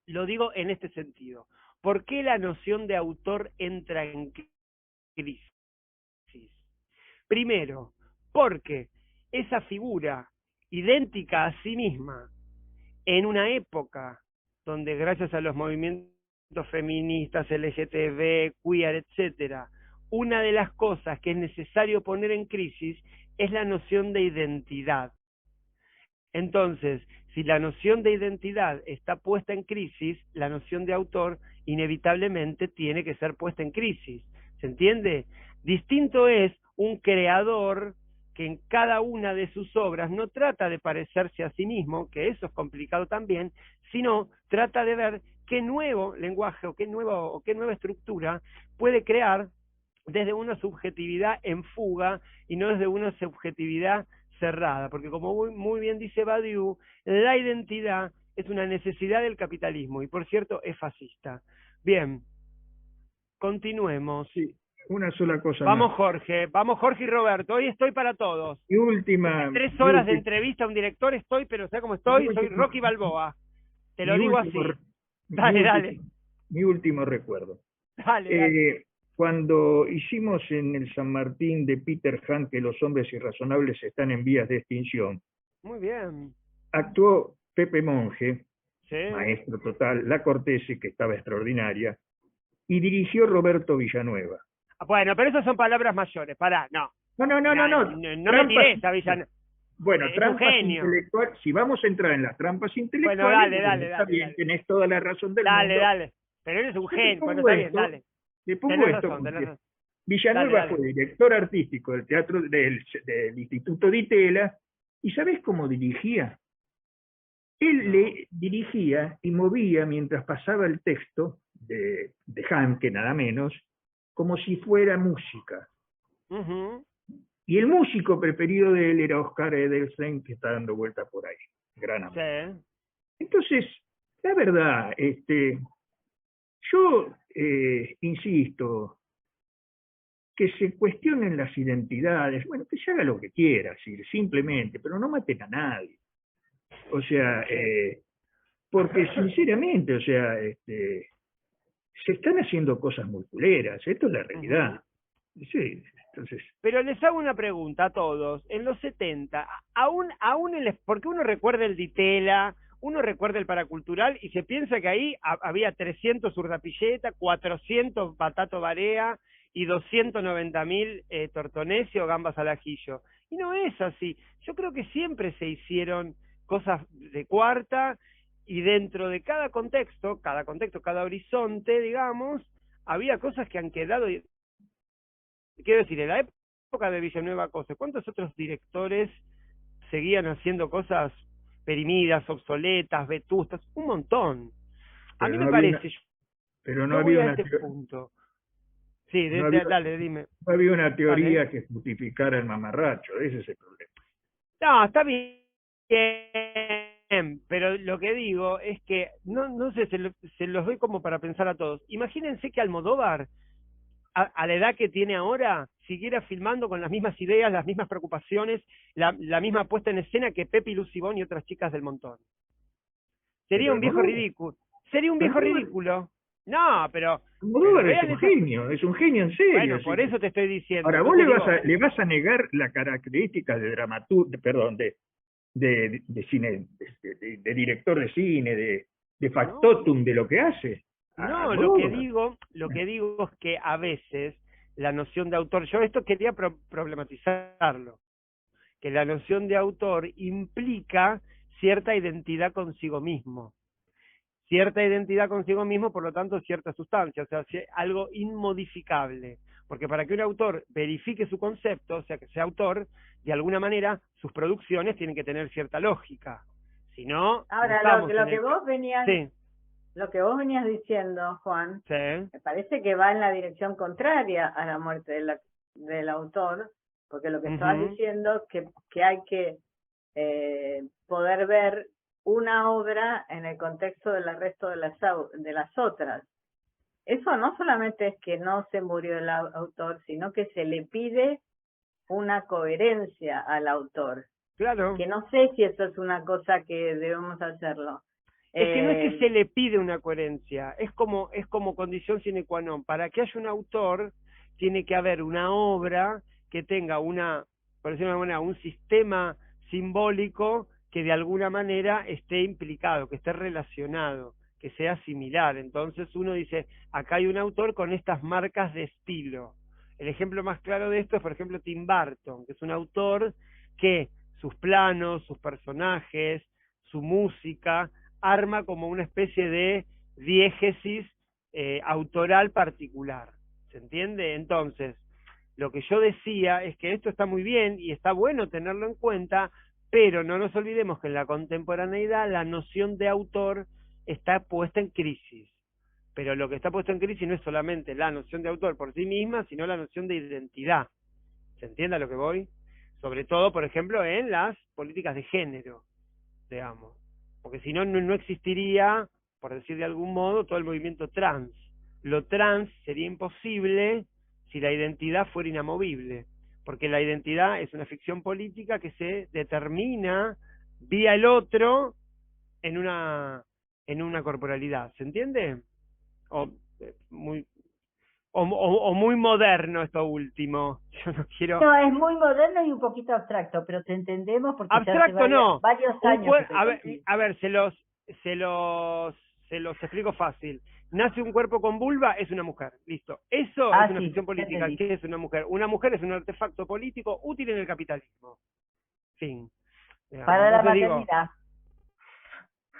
lo digo en este sentido. ¿Por qué la noción de autor entra en crisis? Primero, porque esa figura idéntica a sí misma en una época donde gracias a los movimientos feministas, LGTB, queer, etcétera, una de las cosas que es necesario poner en crisis es la noción de identidad. Entonces, si la noción de identidad está puesta en crisis, la noción de autor inevitablemente tiene que ser puesta en crisis. ¿Se entiende? Distinto es un creador que en cada una de sus obras no trata de parecerse a sí mismo, que eso es complicado también, sino trata de ver qué nuevo lenguaje o qué nueva estructura puede crear desde una subjetividad en fuga y no desde una subjetividad cerrada, porque como muy bien dice Badiou, la identidad es una necesidad del capitalismo y por cierto es fascista. Bien, continuemos. Sí, una sola cosa vamos más. Vamos Jorge y Roberto, hoy estoy para todos. Y última... 3 horas de entrevista a un director estoy, pero ¿sabes cómo estoy? Soy Rocky Balboa, te lo digo así. Dale. Mi último recuerdo. Dale. Cuando hicimos en el San Martín de Peter Hunt que los hombres irrazonables están en vías de extinción, muy bien, actuó Pepe Monge, sí, maestro total, La Cortese, que estaba extraordinaria, y dirigió Roberto Villanueva. Bueno, pero esas son palabras mayores, pará, no. No me tirés a Villanueva. Bueno, es trampas intelectuales, si vamos a entrar en las trampas intelectuales, bueno, dale, está bien, tenés toda la razón del mundo. Dale, pero eres un genio, bueno, está bien, dale. Le pongo esto, Villanueva fue director artístico del teatro del Instituto Di Tella, y ¿sabés cómo dirigía? Él le dirigía y movía mientras pasaba el texto de Hanke, nada menos, como si fuera música. Y el músico preferido de él era Oscar Edelstein, que está dando vuelta por ahí. Gran amigo. Sí. Entonces, la verdad, yo insisto, que se cuestionen las identidades, bueno, que se haga lo que quiera, simplemente, pero no maten a nadie. O sea, porque sinceramente, o sea, se están haciendo cosas muy culeras, esto es la realidad. Sí, entonces... Pero les hago una pregunta a todos, en los 70, porque uno recuerda el Di Tella, uno recuerda el Paracultural y se piensa que ahí había 300 Urdapilleta, 400 Batato Barea y 290.000 tortonesi o gambas al ajillo. Y no es así. Yo creo que siempre se hicieron cosas de cuarta y dentro de cada contexto, cada horizonte, digamos, había cosas que han quedado... Quiero decir, en la época de Villanueva Cose, ¿cuántos otros directores seguían haciendo cosas perimidas, obsoletas, vetustas? Un montón. A mí me parece... Pero no había una... punto. Sí, dale, dime. No había una teoría que justificara el mamarracho, ese es el problema. No, está bien, pero lo que digo es que, no sé, se los doy como para pensar a todos. Imagínense que Almodóvar, a la edad que tiene ahora, siguiera filmando con las mismas ideas, las mismas preocupaciones, la misma puesta en escena que Pepe y Lucibón y otras chicas del montón. Sería un viejo ridículo. Sería un viejo ridículo. No, pero... Almodóvar es un genio en serio. Bueno, por eso te estoy diciendo. Ahora, vos le vas a negar la característica de de cine, de director de cine, de factotum, de lo que hace. No, lo que digo es que a veces la noción de autor, yo esto quería problematizarlo, que la noción de autor implica cierta identidad consigo mismo. Cierta identidad consigo mismo, por lo tanto, cierta sustancia, o sea, algo inmodificable. Porque para que un autor verifique su concepto, o sea, que sea autor, de alguna manera, sus producciones tienen que tener cierta lógica. Si no... Ahora, lo que vos venías... Sí. Lo que vos venías diciendo, Juan, me parece que va en la dirección contraria a la muerte del autor, porque lo que estabas Ujú. diciendo es que hay que poder ver una obra en el contexto del resto de las otras. Eso no solamente es que no se murió el autor, sino que se le pide una coherencia al autor. Claro. Que no sé si eso es una cosa que debemos hacerlo. Es que no es que se le pide una coherencia, es como condición sine qua non. Para que haya un autor, tiene que haber una obra que tenga por decirlo de alguna manera, un sistema simbólico que de alguna manera esté implicado, que esté relacionado, que sea similar. Entonces uno dice, acá hay un autor con estas marcas de estilo. El ejemplo más claro de esto es, por ejemplo, Tim Burton, que es un autor que sus planos, sus personajes, su música, arma como una especie de diégesis autoral particular. ¿Se entiende? Entonces, lo que yo decía es que esto está muy bien y está bueno tenerlo en cuenta, pero no nos olvidemos que en la contemporaneidad la noción de autor está puesta en crisis. Pero lo que está puesto en crisis no es solamente la noción de autor por sí misma, sino la noción de identidad. ¿Se entiende a lo que voy? Sobre todo, por ejemplo, en las políticas de género, digamos. Porque si no, no existiría, por decir de algún modo, todo el movimiento trans. Lo trans sería imposible si la identidad fuera inamovible, porque la identidad es una ficción política que se determina vía el otro en una corporalidad. ¿Se entiende? O muy o muy moderno esto último. Yo no quiero... No, es muy moderno y un poquito abstracto, pero te entendemos porque ya hace Abstracto no. varios años que te consigo. A ver, se los explico fácil. Nace un cuerpo con vulva, es una mujer. Listo. Eso es una Sí, ficción ya política. entendí. ¿Qué es una mujer? Una mujer es un artefacto político útil en el capitalismo. Fin. Para la Entonces digo, maternidad.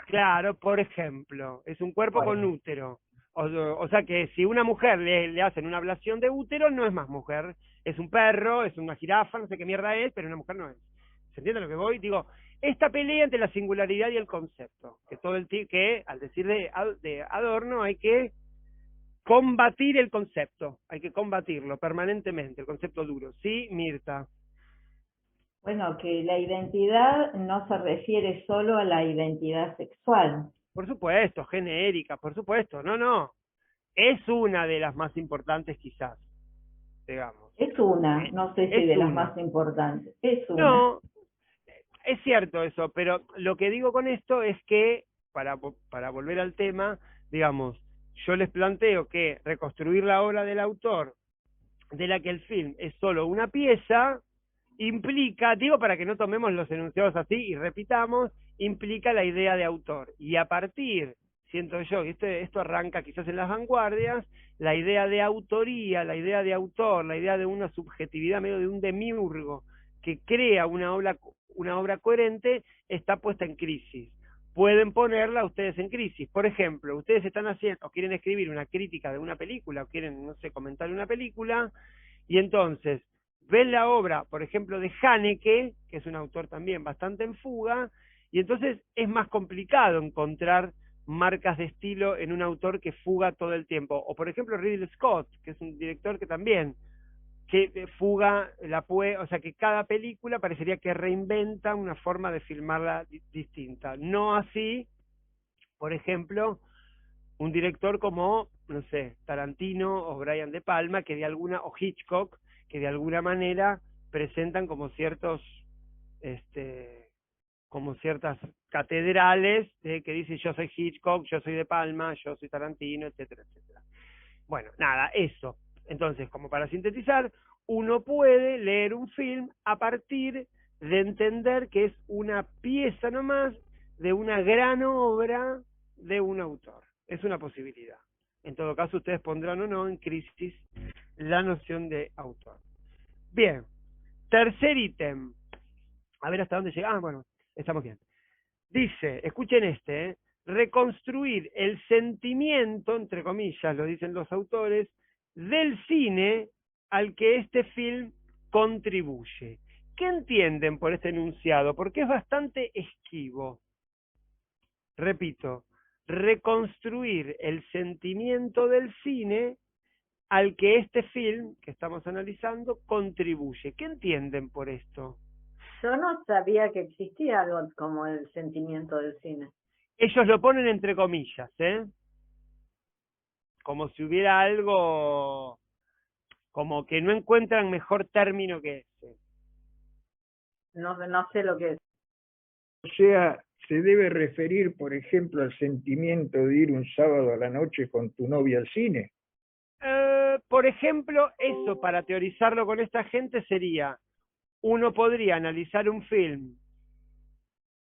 claro, por ejemplo, es un cuerpo con Bueno. útero. O sea que si una mujer le hacen una ablación de útero, no es más mujer. Es un perro, es una jirafa, no sé qué mierda es, pero una mujer no es. ¿Se entiende lo que voy? Digo, esta pelea entre la singularidad y el concepto, que al decir de Adorno hay que combatir el concepto, hay que combatirlo permanentemente, el concepto duro. ¿Sí, Mirta? Bueno, que la identidad no se refiere solo a la identidad sexual. Por supuesto, genérica, por supuesto, no. Es una de las más importantes quizás, digamos. Es una, no sé si Es de las una. más importantes, es una. No, es cierto eso, pero lo que digo con esto es que, para volver al tema, digamos, yo les planteo que reconstruir la obra del autor, de la que el film es solo una pieza, implica, digo para que no tomemos los enunciados así y repitamos, implica la idea de autor. Y a partir, siento yo, que esto arranca quizás en las vanguardias, la idea de autoría, la idea de autor, la idea de una subjetividad medio de un demiurgo que crea una obra coherente, está puesta en crisis. Pueden ponerla ustedes en crisis. Por ejemplo, ustedes están haciendo, o quieren escribir una crítica de una película, o quieren, no sé, comentar una película, y entonces ven la obra, por ejemplo, de Haneke, que es un autor también bastante en fuga, y entonces es más complicado encontrar marcas de estilo en un autor que fuga todo el tiempo. O por ejemplo Ridley Scott, que es un director que también que fuga o sea que cada película parecería que reinventa una forma de filmarla distinta. No así, por ejemplo, un director como, no sé, Tarantino o Brian De Palma, o Hitchcock, que de alguna manera presentan como como ciertas catedrales que dicen yo soy Hitchcock, yo soy De Palma, yo soy Tarantino, etcétera, etcétera. Bueno, nada, eso. Entonces, como para sintetizar, uno puede leer un film a partir de entender que es una pieza nomás de una gran obra de un autor. Es una posibilidad. En todo caso, ustedes pondrán o no en crisis la noción de autor. Bien, tercer ítem. A ver hasta dónde llega. Bueno, estamos bien. Dice, escuchen reconstruir el sentimiento, entre comillas, lo dicen los autores, del cine al que este film contribuye. ¿Qué entienden por este enunciado? Porque es bastante esquivo. Repito, reconstruir el sentimiento del cine al que este film que estamos analizando contribuye. ¿Qué entienden por esto? Yo no sabía que existía algo como el sentimiento del cine. Ellos lo ponen entre comillas, como si hubiera algo, como que no encuentran mejor término que ese. No sé lo que es. O sea, se debe referir, por ejemplo, al sentimiento de ir un sábado a la noche con tu novia al cine. Por ejemplo, eso para teorizarlo con esta gente sería, uno podría analizar un film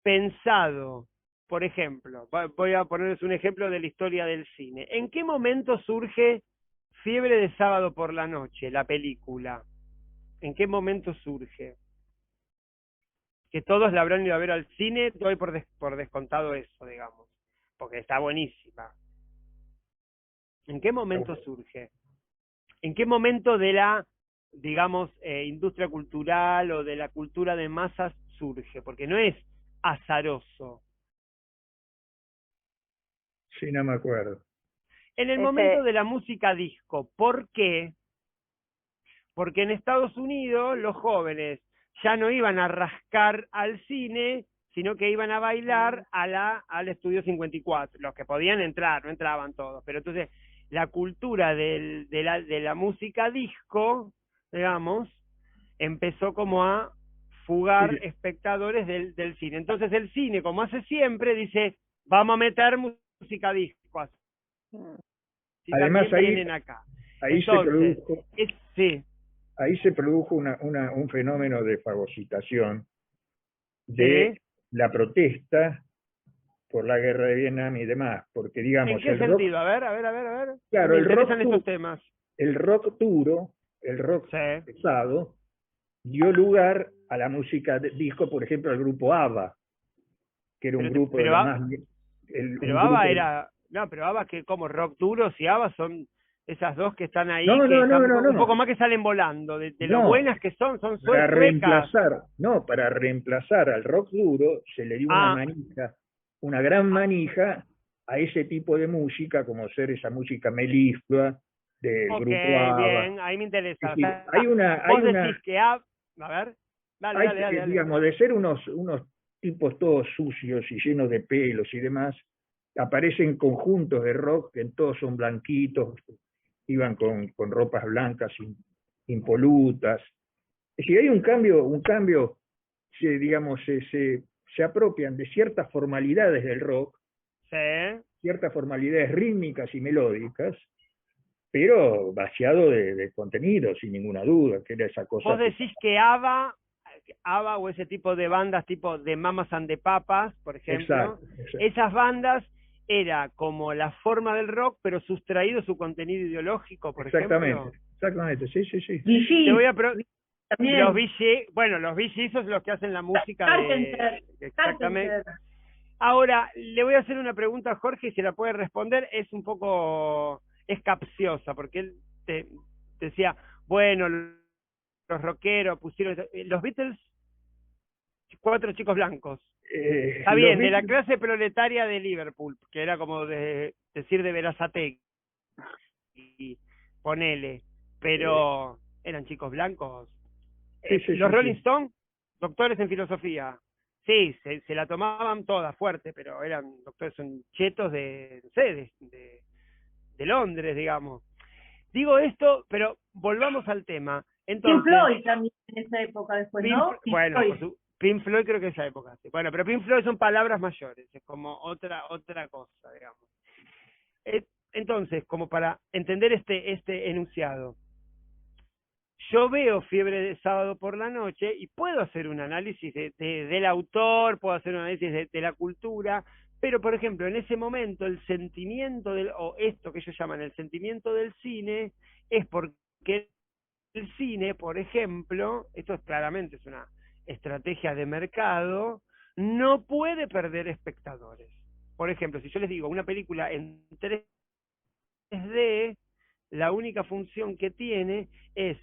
pensado, por ejemplo, voy a ponerles un ejemplo de la historia del cine. ¿En qué momento surge Fiebre de Sábado por la Noche, la película? ¿En qué momento surge? Que todos la habrán ido a ver al cine, doy por descontado eso, digamos, porque está buenísima. ¿En qué momento surge? ¿En qué momento de la, digamos, industria cultural o de la cultura de masas surge? Porque no es azaroso. Sí, no me acuerdo. En el momento de la música disco. ¿Por qué? Porque en Estados Unidos los jóvenes ya no iban a rascar al cine, sino que iban a bailar al Estudio 54. Los que podían entrar, no entraban todos. Pero entonces la cultura de la música disco, digamos, empezó como a fugar espectadores del cine. Entonces el cine, como hace siempre, dice, vamos a meter música disco. Si además vienen acá. Ahí entonces, se produjo, sí. ahí se produjo un fenómeno de fagocitación de la protesta por la guerra de Vietnam y demás, porque digamos... ¿En qué sentido? A ver. Claro, me interesan estos temas. El rock duro, el rock pesado, dio lugar a la música de disco, por ejemplo, al grupo ABBA, que era un grupo de la más... Pero ABBA era... No, pero ABBA que como rock duro, si ABBA son esas dos que están ahí, un poco más que salen volando, de lo buenas que son para suecas. reemplazar al rock duro, se le dio una manija, una gran manija a ese tipo de música, como ser esa música meliflua del grupo ABBA. Bien, ahí me interesa. Decir, vos decís que ABBA... A ver, dale. Digamos, de ser unos tipos todos sucios y llenos de pelos y demás, aparecen conjuntos de rock que todos son blanquitos, iban con ropas blancas impolutas. Es decir, hay un cambio, digamos, se apropian de ciertas formalidades del rock, ciertas formalidades rítmicas y melódicas, pero vaciado de contenido, sin ninguna duda, que era esa cosa. Vos decís que ABBA o ese tipo de bandas, tipo de Mamas and the Papas, por ejemplo, exacto. Esas bandas era como la forma del rock, pero sustraído su contenido ideológico, por ejemplo. Exactamente, sí. Te voy a los VG son los que hacen la música exactamente. Ahora, le voy a hacer una pregunta a Jorge y se la puede responder, es un poco... es capciosa, porque él te decía, bueno, los rockeros pusieron... Los Beatles, 4 chicos blancos. Está bien, de la clase proletaria de Liverpool, que era como decir de Berazategui, y ponele, pero eran chicos blancos. Los Rolling Stones, doctores en filosofía. Sí, se la tomaban todas fuerte, pero eran doctores, son chetos de Londres, digamos. Digo esto, pero volvamos al tema. Entonces, Pink Floyd también en esa época después, ¿no? Pink Floyd creo que esa época, sí. Bueno, pero Pink Floyd son palabras mayores, es como otra cosa, digamos. Entonces, como para entender este enunciado, yo veo Fiebre de Sábado por la Noche y puedo hacer un análisis del autor, puedo hacer un análisis de la cultura, pero por ejemplo, en ese momento el sentimiento o esto que ellos llaman el sentimiento del cine, es porque el cine, por ejemplo, esto claramente es una estrategia de mercado, no puede perder espectadores. Por ejemplo, si yo les digo una película en 3D, la única función que tiene es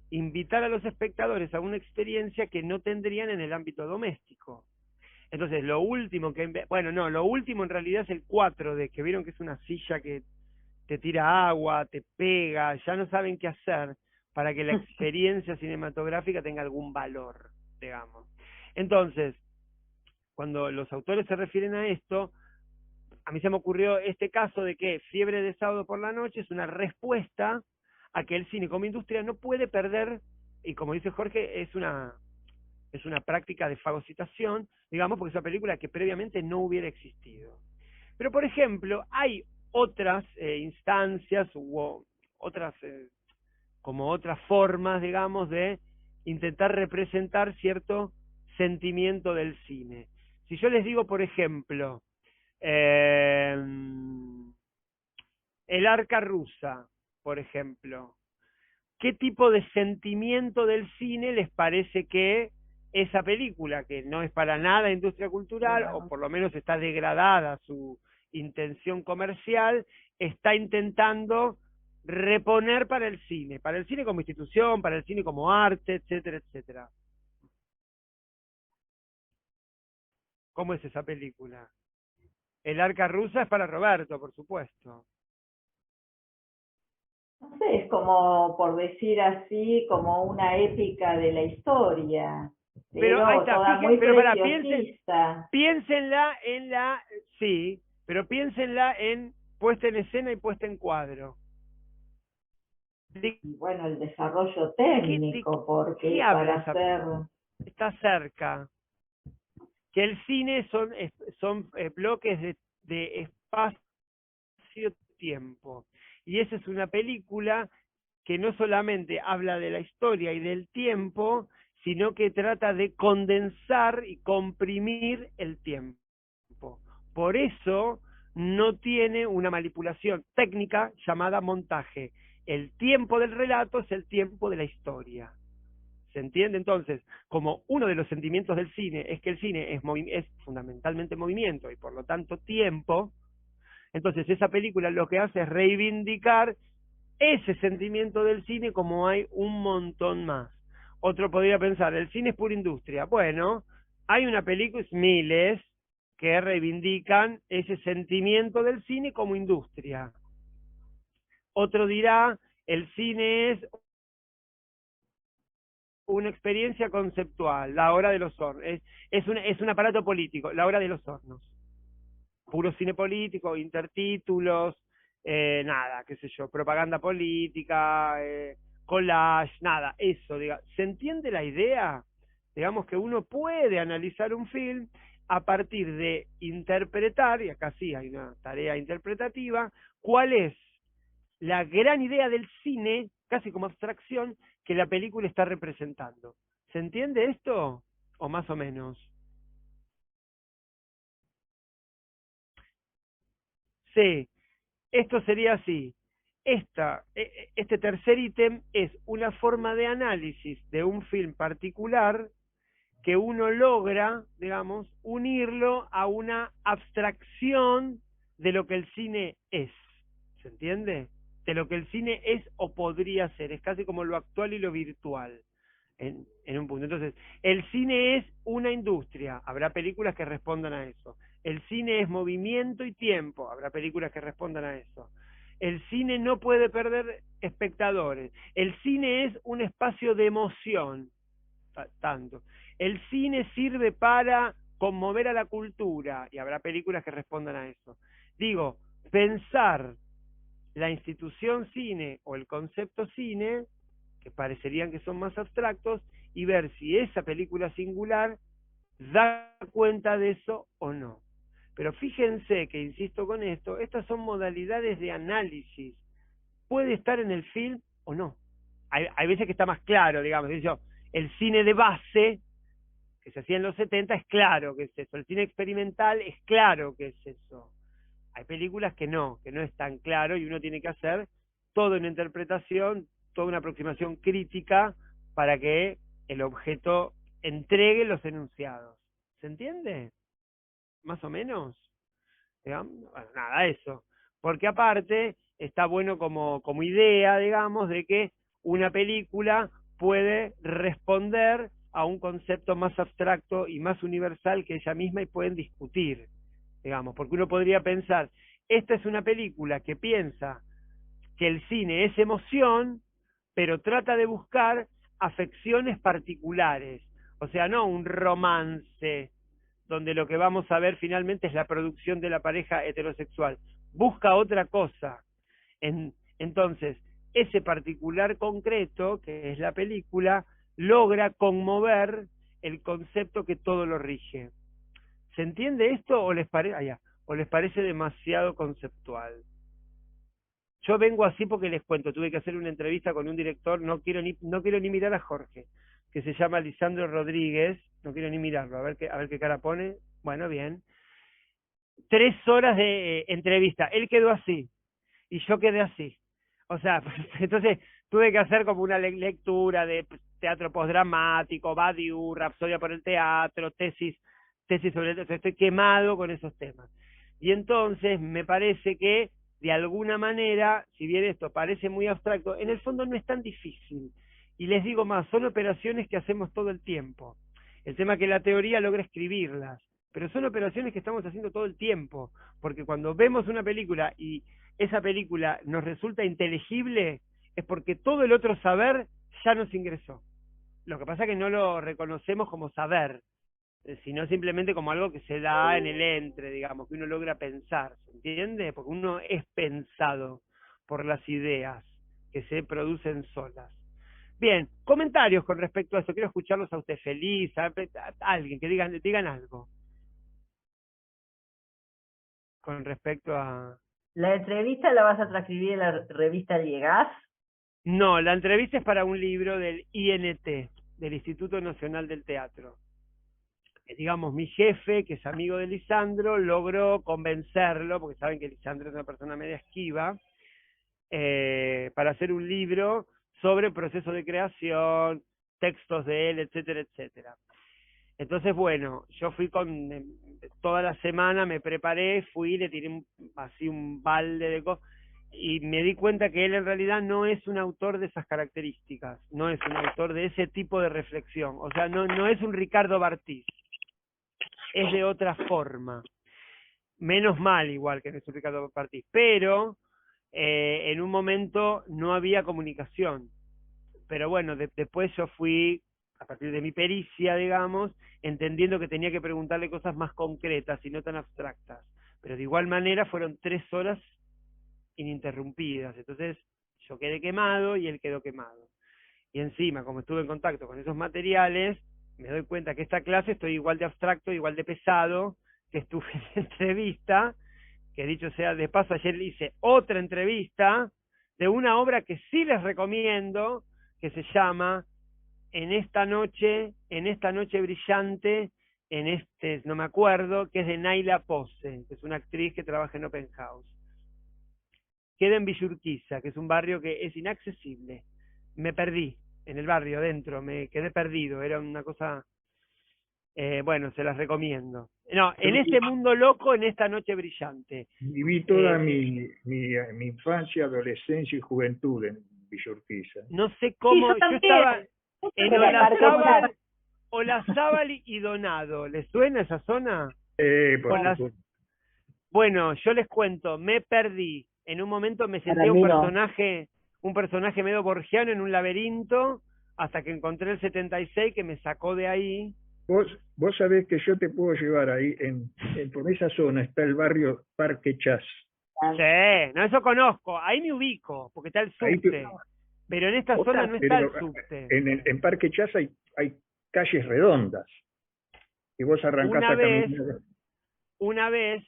invitar a los espectadores a una experiencia que no tendrían en el ámbito doméstico. Entonces, lo último en realidad es el 4D, que vieron que es una silla que te tira agua, te pega, ya no saben qué hacer para que la experiencia cinematográfica tenga algún valor, digamos. Entonces, cuando los autores se refieren a esto, a mí se me ocurrió este caso de que Fiebre de sábado por la noche es una respuesta a que el cine como industria no puede perder, y como dice Jorge, es una práctica de fagocitación, digamos, porque es una película que previamente no hubiera existido. Pero, por ejemplo, hay otras instancias u otras como otras formas, digamos, de intentar representar cierto sentimiento del cine. Si yo les digo, por ejemplo, El arca rusa, por ejemplo, ¿qué tipo de sentimiento del cine les parece que esa película, que no es para nada industria cultural, o por lo menos está degradada su intención comercial, está intentando reponer para el cine como institución, para el cine como arte, etcétera, etcétera? ¿Cómo es esa película? El arca rusa es para Roberto, por supuesto. No sé, es como, por decir así, como una épica de la historia. Pero ahí está, toda muy pero para, preciosista. piénsenla en la, sí, pero piénsenla en puesta en escena y puesta en cuadro. Y bueno, el desarrollo técnico, porque ¿qué para habla hacer... Está cerca. Que el cine son bloques de espacio-tiempo. Y esa es una película que no solamente habla de la historia y del tiempo, sino que trata de condensar y comprimir el tiempo. Por eso no tiene una manipulación técnica llamada montaje. El tiempo del relato es el tiempo de la historia. ¿Se entiende? Entonces, como uno de los sentimientos del cine es que el cine es fundamentalmente movimiento y por lo tanto tiempo, entonces esa película lo que hace es reivindicar ese sentimiento del cine como hay un montón más. Otro podría pensar, el cine es pura industria. Bueno, hay una película, miles, que reivindican ese sentimiento del cine como industria. Otro dirá, el cine es una experiencia conceptual, la hora de los hornos, es un aparato político, la hora de los hornos. Puro cine político, intertítulos, nada, qué sé yo, propaganda política, collage, nada, eso, diga. ¿Se entiende la idea? Digamos que uno puede analizar un film a partir de interpretar, y acá sí hay una tarea interpretativa, cuál es la gran idea del cine, casi como abstracción, que la película está representando. ¿Se entiende esto? ¿O más o menos? Sí, esto sería así. Este tercer ítem es una forma de análisis de un film particular que uno logra, digamos, unirlo a una abstracción de lo que el cine es. ¿Se entiende? De lo que el cine es o podría ser. Es casi como lo actual y lo virtual. En un punto. Entonces, el cine es una industria. Habrá películas que respondan a eso. El cine es movimiento y tiempo. Habrá películas que respondan a eso. El cine no puede perder espectadores. El cine es un espacio de emoción. Tanto. El cine sirve para conmover a la cultura. Y habrá películas que respondan a eso. Digo, pensar la institución cine o el concepto cine, que parecerían que son más abstractos, y ver si esa película singular da cuenta de eso o no. Pero fíjense que, insisto con esto, estas son modalidades de análisis. Puede estar en el film o no. Hay veces que está más claro, digamos, el cine de base, que se hacía en los 70, es claro que es eso. El cine experimental es claro que es eso. Hay películas que no es tan claro, y uno tiene que hacer toda una interpretación, toda una aproximación crítica para que el objeto entregue los enunciados. ¿Se entiende? ¿Más o menos? Digamos, bueno, nada, eso. Porque aparte está bueno como idea, digamos, de que una película puede responder a un concepto más abstracto y más universal que ella misma, y pueden discutir, digamos, porque uno podría pensar, esta es una película que piensa que el cine es emoción, pero trata de buscar afecciones particulares. O sea, no un romance donde lo que vamos a ver finalmente es la producción de la pareja heterosexual. Busca otra cosa. Entonces, ese particular concreto, que es la película, logra conmover el concepto que todo lo rige. ¿Se entiende esto o les parece demasiado conceptual? Yo vengo así porque les cuento, tuve que hacer una entrevista con un director, no quiero ni mirar a Jorge, que se llama Lisandro Rodríguez, no quiero ni mirarlo, a ver qué cara pone. Bueno, bien. 3 horas de entrevista, él quedó así, y yo quedé así. O sea, entonces tuve que hacer como una lectura de teatro postdramático, Badiou, Rapsodia por el teatro, tesis sobre el teatro, estoy quemado con esos temas. Y entonces me parece que, de alguna manera, si bien esto parece muy abstracto, en el fondo no es tan difícil. Y les digo más, son operaciones que hacemos todo el tiempo. El tema es que la teoría logra escribirlas, pero son operaciones que estamos haciendo todo el tiempo, porque cuando vemos una película y esa película nos resulta inteligible, es porque todo el otro saber ya nos ingresó. Lo que pasa es que no lo reconocemos como saber, sino simplemente como algo que se da en el entre, digamos, que uno logra pensar, ¿se entiende? Porque uno es pensado por las ideas que se producen solas. Bien, comentarios con respecto a eso, quiero escucharlos a usted, Feliz, a alguien, que digan algo con respecto a... ¿La entrevista la vas a transcribir en la revista Llegás? No, la entrevista es para un libro del INT, del Instituto Nacional del Teatro. Digamos, mi jefe, que es amigo de Lisandro, logró convencerlo, porque saben que Lisandro es una persona media esquiva, para hacer un libro sobre el proceso de creación, textos de él, etcétera, etcétera. Entonces, bueno, yo fui toda la semana, me preparé, fui, le tiré así un balde de cosas, y me di cuenta que él en realidad no es un autor de esas características, no es un autor de ese tipo de reflexión, o sea, no es un Ricardo Bartís, es de otra forma. Menos mal igual que no es un Ricardo Bartís, pero en un momento no había comunicación. Pero bueno, después yo fui, a partir de mi pericia, digamos, entendiendo que tenía que preguntarle cosas más concretas y no tan abstractas. Pero de igual manera fueron 3 horas ininterrumpidas. Entonces yo quedé quemado y él quedó quemado. Y encima, como estuve en contacto con esos materiales, me doy cuenta que esta clase estoy igual de abstracto, igual de pesado, que estuve en la entrevista, que dicho sea de paso, ayer hice otra entrevista de una obra que sí les recomiendo, que se llama En esta noche brillante, no me acuerdo, que es de Naila Pose, que es una actriz que trabaja en Open House. Queda en Villa que es un barrio que es inaccesible. Me perdí en el barrio adentro, me quedé perdido, era una cosa, bueno, se las recomiendo. No, en ese mundo loco, en esta noche brillante. Viví toda mi infancia, adolescencia y juventud en Villa. No sé cómo, Sí, yo estaba en Pero la parte Olazábal, Olazábal y Donado. ¿Les suena esa zona? Bueno, yo les cuento, me perdí. En un momento me sentí un personaje medio borgiano en un laberinto, hasta que encontré el 76 que me sacó de ahí. Vos sabés que yo te puedo llevar ahí, por esa zona está el barrio Parque Chas. Sí, no, eso conozco, ahí me ubico, porque está el subte. Pero en esta zona no está el subte. En Parque Chas hay calles redondas. Y vos arrancás a caminar. Una vez,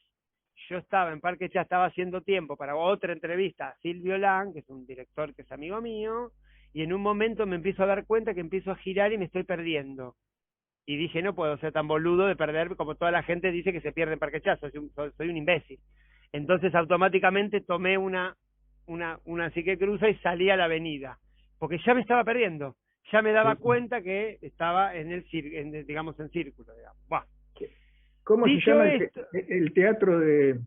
yo estaba en Parque Chas, estaba haciendo tiempo para otra entrevista a Silvio Lang, que es un director que es amigo mío, y en un momento me empiezo a dar cuenta que empiezo a girar y me estoy perdiendo. Y dije, no puedo ser tan boludo de perder como toda la gente dice que se pierde en Parque Chas, soy un imbécil. Entonces automáticamente tomé una así que cruza y salí a la avenida, porque ya me estaba perdiendo, ya me daba cuenta que estaba en digamos en círculo, digamos. Buah. ¿Cómo se llama el teatro de...?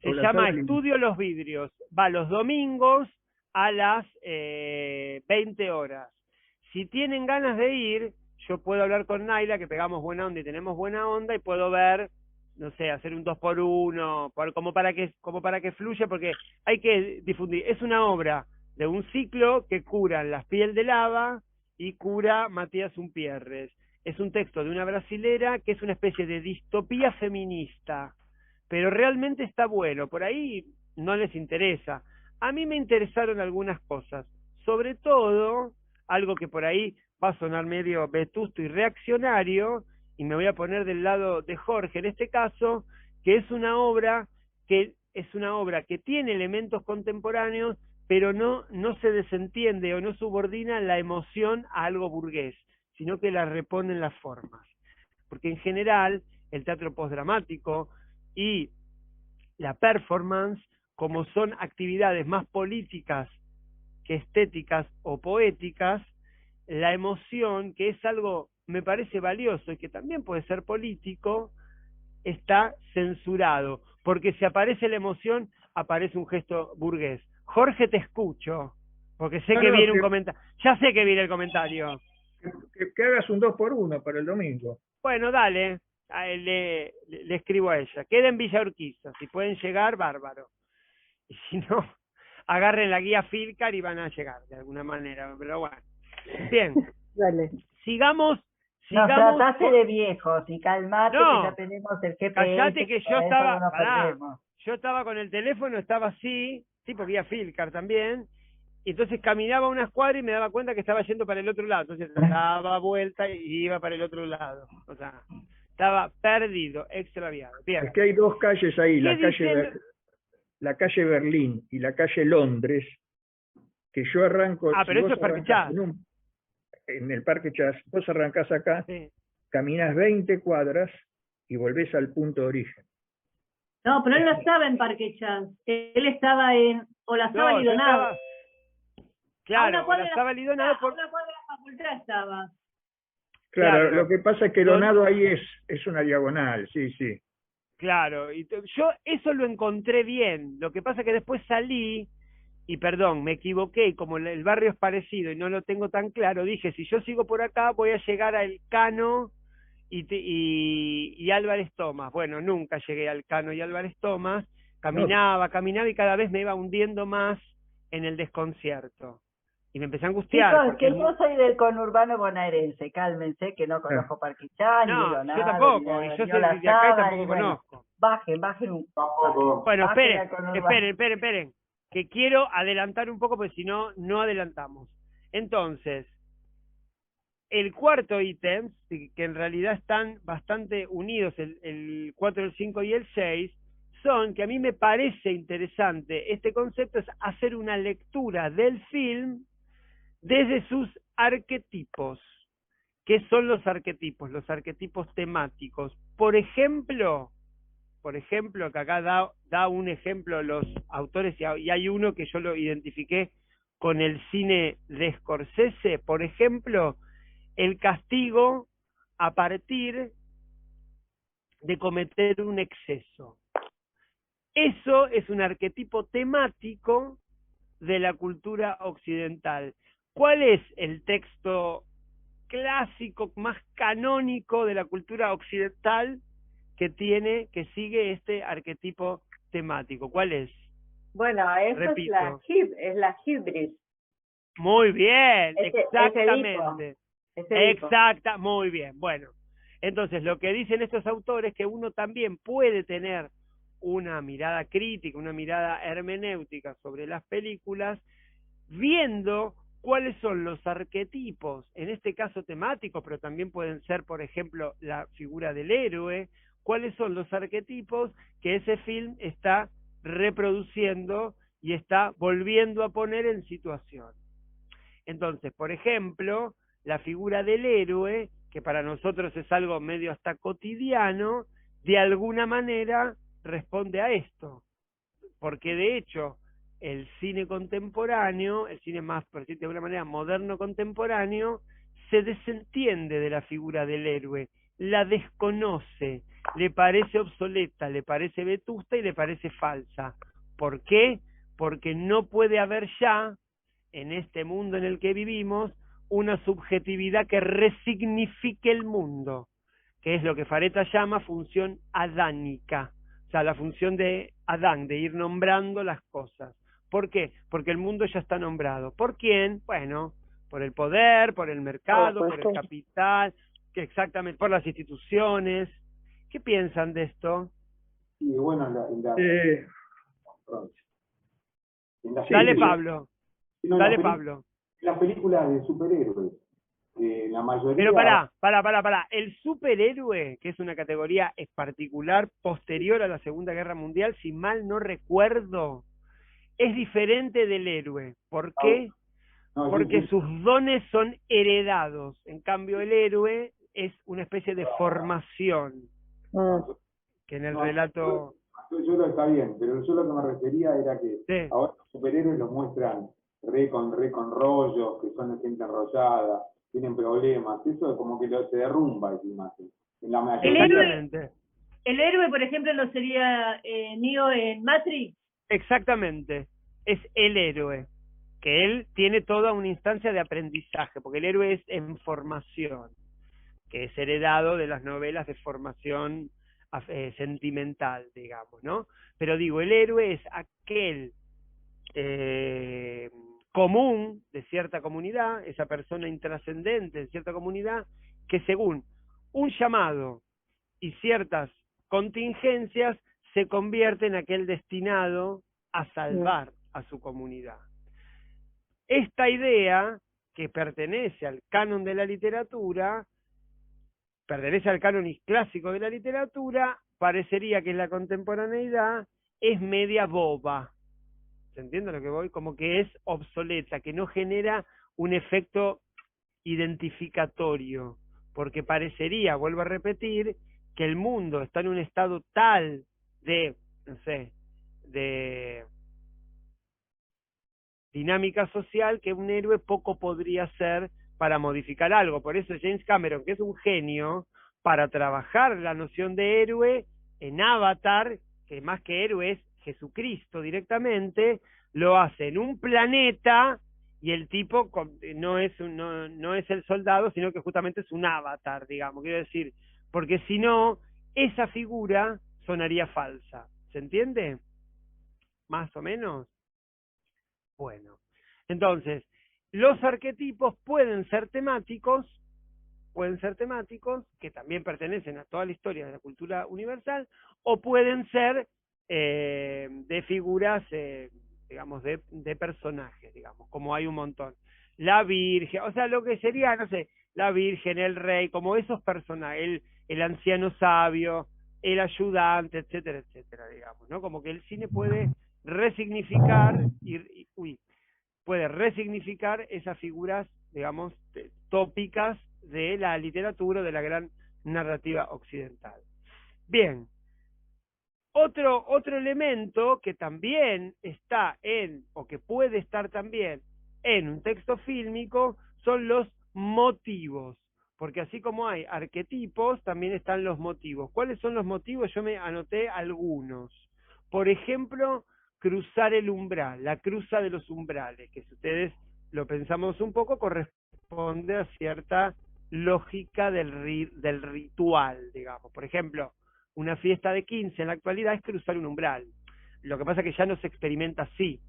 Se llama Estudio Los Vidrios, va los domingos a las 20 horas. Si tienen ganas de ir, yo puedo hablar con Naila, que pegamos buena onda y tenemos buena onda, y puedo ver no sé, hacer un 2x1, como para que fluya, porque hay que difundir. Es una obra de un ciclo que cura Las Piel de Lava y cura Matías Umpierres. Es un texto de una brasilera que es una especie de distopía feminista, pero realmente está bueno. Por ahí no les interesa. A mí me interesaron algunas cosas, sobre todo algo que por ahí va a sonar medio vetusto y reaccionario, y me voy a poner del lado de Jorge en este caso, que es una obra que tiene elementos contemporáneos, pero no se desentiende o no subordina la emoción a algo burgués, sino que la repone en las formas. Porque en general el teatro postdramático y la performance, como son actividades más políticas que estéticas o poéticas, la emoción, que es algo, me parece valioso y que también puede ser político, está censurado, porque si aparece la emoción, aparece un gesto burgués. Jorge, te escucho, porque sé que viene un comentario. Ya sé que viene el comentario. Que hagas un 2x1 para el domingo. Bueno, dale, le escribo a ella. Queda en Villa Urquiza, si pueden llegar, bárbaro. Y si no, agarren la guía Filcar y van a llegar de alguna manera, pero bueno. Bien, Dale. sigamos. No, trataste de viejos y calmate, No, que ya tenemos el GPS. Callate que yo para eso estaba, no nos perdemos. yo estaba con el teléfono, estaba así, tipo guía Filcar también, y entonces caminaba unas cuadras y me daba cuenta que estaba yendo para el otro lado, entonces daba vuelta y iba para el otro lado, o sea, estaba perdido, extraviado. Bien. Es que hay dos calles ahí, ¿Qué la calle Berlín y la calle Londres, que yo arranco. Ah, pero eso es Parque Chas. En el Parque Chas, vos arrancás acá, Sí. caminas 20 cuadras y volvés al punto de origen. No, pero él no estaba en Parque Chas. Él estaba en Olazábal y yo Donado. estaba- Claro, cuadra estaba Lidonado por... A una cuadra de la facultad estaba. Claro, lo que pasa es que Don- Donado ahí es una diagonal, sí. Claro, yo eso lo encontré bien. Lo que pasa es que después salí y perdón, me equivoqué, y como el barrio es parecido y no lo tengo tan claro, dije, si yo sigo por acá voy a llegar a El Cano y Álvarez Tomás. Bueno, nunca llegué al Cano y Álvarez Tomás, caminaba y cada vez me iba hundiendo más en el desconcierto. Y me empecé a angustiar. Chicos, Porque que yo soy del conurbano bonaerense, cálmense, que no conozco Parque Chas, ni no, Donado, yo tampoco, y yo soy de acá y tampoco conozco. Bajen un Tampoco. Bueno, bajen al conurbano. esperen, que quiero adelantar un poco, porque si no, no adelantamos. Entonces, el cuarto ítem, que en realidad están bastante unidos, el 4, el 5 y el 6, son, que a mí me parece interesante, este concepto es hacer una lectura del film desde sus arquetipos. ¿Qué son los arquetipos? Los arquetipos temáticos. Por ejemplo, que acá da un ejemplo los autores, y hay uno que yo lo identifiqué con el cine de Scorsese, por ejemplo, el castigo a partir de cometer un exceso. Eso es un arquetipo temático de la cultura occidental. ¿Cuál es el texto clásico más canónico de la cultura occidental que sigue este arquetipo temático? ¿Cuál es? Bueno, eso Repito. es la hibris. Muy bien, Ese exactamente. Edipo. Exacta, muy bien. Bueno, entonces lo que dicen estos autores es que uno también puede tener una mirada crítica, una mirada hermenéutica sobre las películas, viendo cuáles son los arquetipos, en este caso temáticos, pero también pueden ser, por ejemplo, la figura del héroe, cuáles son los arquetipos que ese film está reproduciendo y está volviendo a poner en situación. Entonces, por ejemplo, la figura del héroe, que para nosotros es algo medio hasta cotidiano, de alguna manera responde a esto, porque de hecho el cine contemporáneo, el cine más, por decirlo de alguna manera, moderno contemporáneo, se desentiende de la figura del héroe, la desconoce, le parece obsoleta, le parece vetusta y le parece falsa. ¿Por qué? Porque no puede haber ya, en este mundo en el que vivimos, una subjetividad que resignifique el mundo. que es lo que Fareta llama función adánica, o sea, la función de Adán, de ir nombrando las cosas. ¿Por qué? Porque el mundo ya está nombrado. ¿Por quién? Bueno, por el poder, por el mercado, por el capital, que exactamente, por las instituciones. ¿Qué piensan de esto? Y bueno, Dale, Pablo. Dale, en Pablo. las películas de superhéroes, la mayoría... Pero pará. El superhéroe, que es una categoría es particular posterior a la Segunda Guerra Mundial, si mal no recuerdo, es diferente del héroe. ¿Por qué? Porque sus dones son heredados. En cambio, el héroe es una especie de formación. Que en el relato... Yo lo está bien, pero yo lo que me refería era que ahora los superhéroes los muestran re con rollos, que son gente enrollada, tienen problemas. Eso es como que se derrumba esa imagen. En la mayoría. El héroe, por ejemplo, ¿no sería Neo en Matrix? Exactamente. Es el héroe. Que él tiene toda una instancia de aprendizaje, porque el héroe es en formación, que es heredado de las novelas de formación sentimental, digamos, ¿no? Pero digo, el héroe es aquel común de cierta comunidad, esa persona intrascendente de cierta comunidad, que según un llamado y ciertas contingencias se convierte en aquel destinado a salvar a su comunidad. Esta idea, que pertenece al canon de la literatura, pertenece al canon clásico de la literatura, parecería que en la contemporaneidad es media boba. ¿Se entiende lo que voy? Como que es obsoleta, que no genera un efecto identificatorio, porque parecería, vuelvo a repetir, que el mundo está en un estado tal de, no sé, de dinámica social, que un héroe poco podría ser para modificar algo. Por eso James Cameron, que es un genio, para trabajar la noción de héroe en Avatar, que más que héroe es Jesucristo directamente, lo hace en un planeta y el tipo no es el soldado, sino que justamente es un avatar, digamos, quiero decir, porque si no, esa figura sonaría falsa. ¿Se entiende? ¿Más o menos? Bueno, entonces, los arquetipos pueden ser temáticos, que también pertenecen a toda la historia de la cultura universal, o pueden ser de figuras, digamos, de personajes, digamos, como hay un montón. La Virgen, o sea, lo que sería, no sé, la Virgen, el rey, como esos personajes, el anciano sabio, el ayudante, etcétera, etcétera, digamos, ¿no? Como que el cine puede resignificar puede resignificar esas figuras, digamos, tópicas de la literatura, de la gran narrativa occidental. Bien, otro elemento que también está o que puede estar también en un texto fílmico, son los motivos, porque así como hay arquetipos, también están los motivos. ¿Cuáles son los motivos? Yo me anoté algunos. Por ejemplo, cruzar el umbral, la cruza de los umbrales, que si ustedes lo pensamos un poco, corresponde a cierta lógica del ritual, digamos. Por ejemplo, una fiesta de 15 en la actualidad es cruzar un umbral. Lo que pasa es que ya no se experimenta así.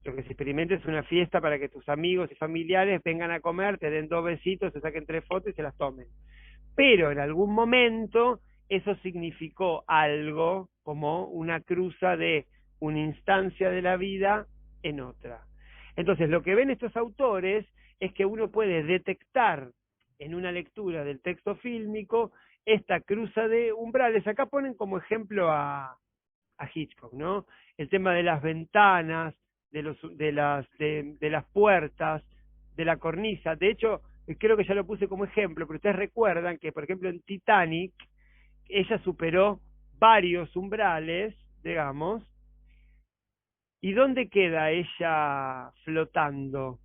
Lo que se experimenta es una fiesta para que tus amigos y familiares vengan a comer, te den 2 besitos, se saquen 3 fotos y se las tomen. Pero en algún momento eso significó algo como una cruza de una instancia de la vida en otra. Entonces, lo que ven estos autores es que uno puede detectar en una lectura del texto fílmico esta cruza de umbrales. Acá ponen como ejemplo a Hitchcock, ¿no? El tema de las ventanas, de las puertas, de la cornisa. De hecho, creo que ya lo puse como ejemplo, pero ustedes recuerdan que, por ejemplo, en Titanic, ella superó varios umbrales, digamos. ¿Y dónde queda ella flotando?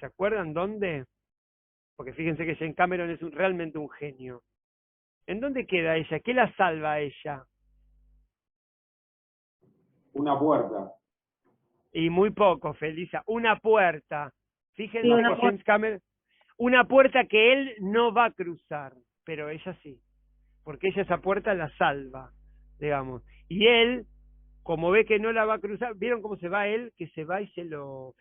¿Se acuerdan dónde? Porque fíjense que James Cameron es realmente un genio. ¿En dónde queda ella? ¿Qué la salva a ella? Una puerta. Y muy poco, Felisa. Una puerta. Fíjense que James Cameron... Una puerta que él no va a cruzar. pero ella sí, porque ella esa puerta la salva, digamos. Y él, como ve que no la va a cruzar, ¿vieron cómo se va él? Que se va y se lo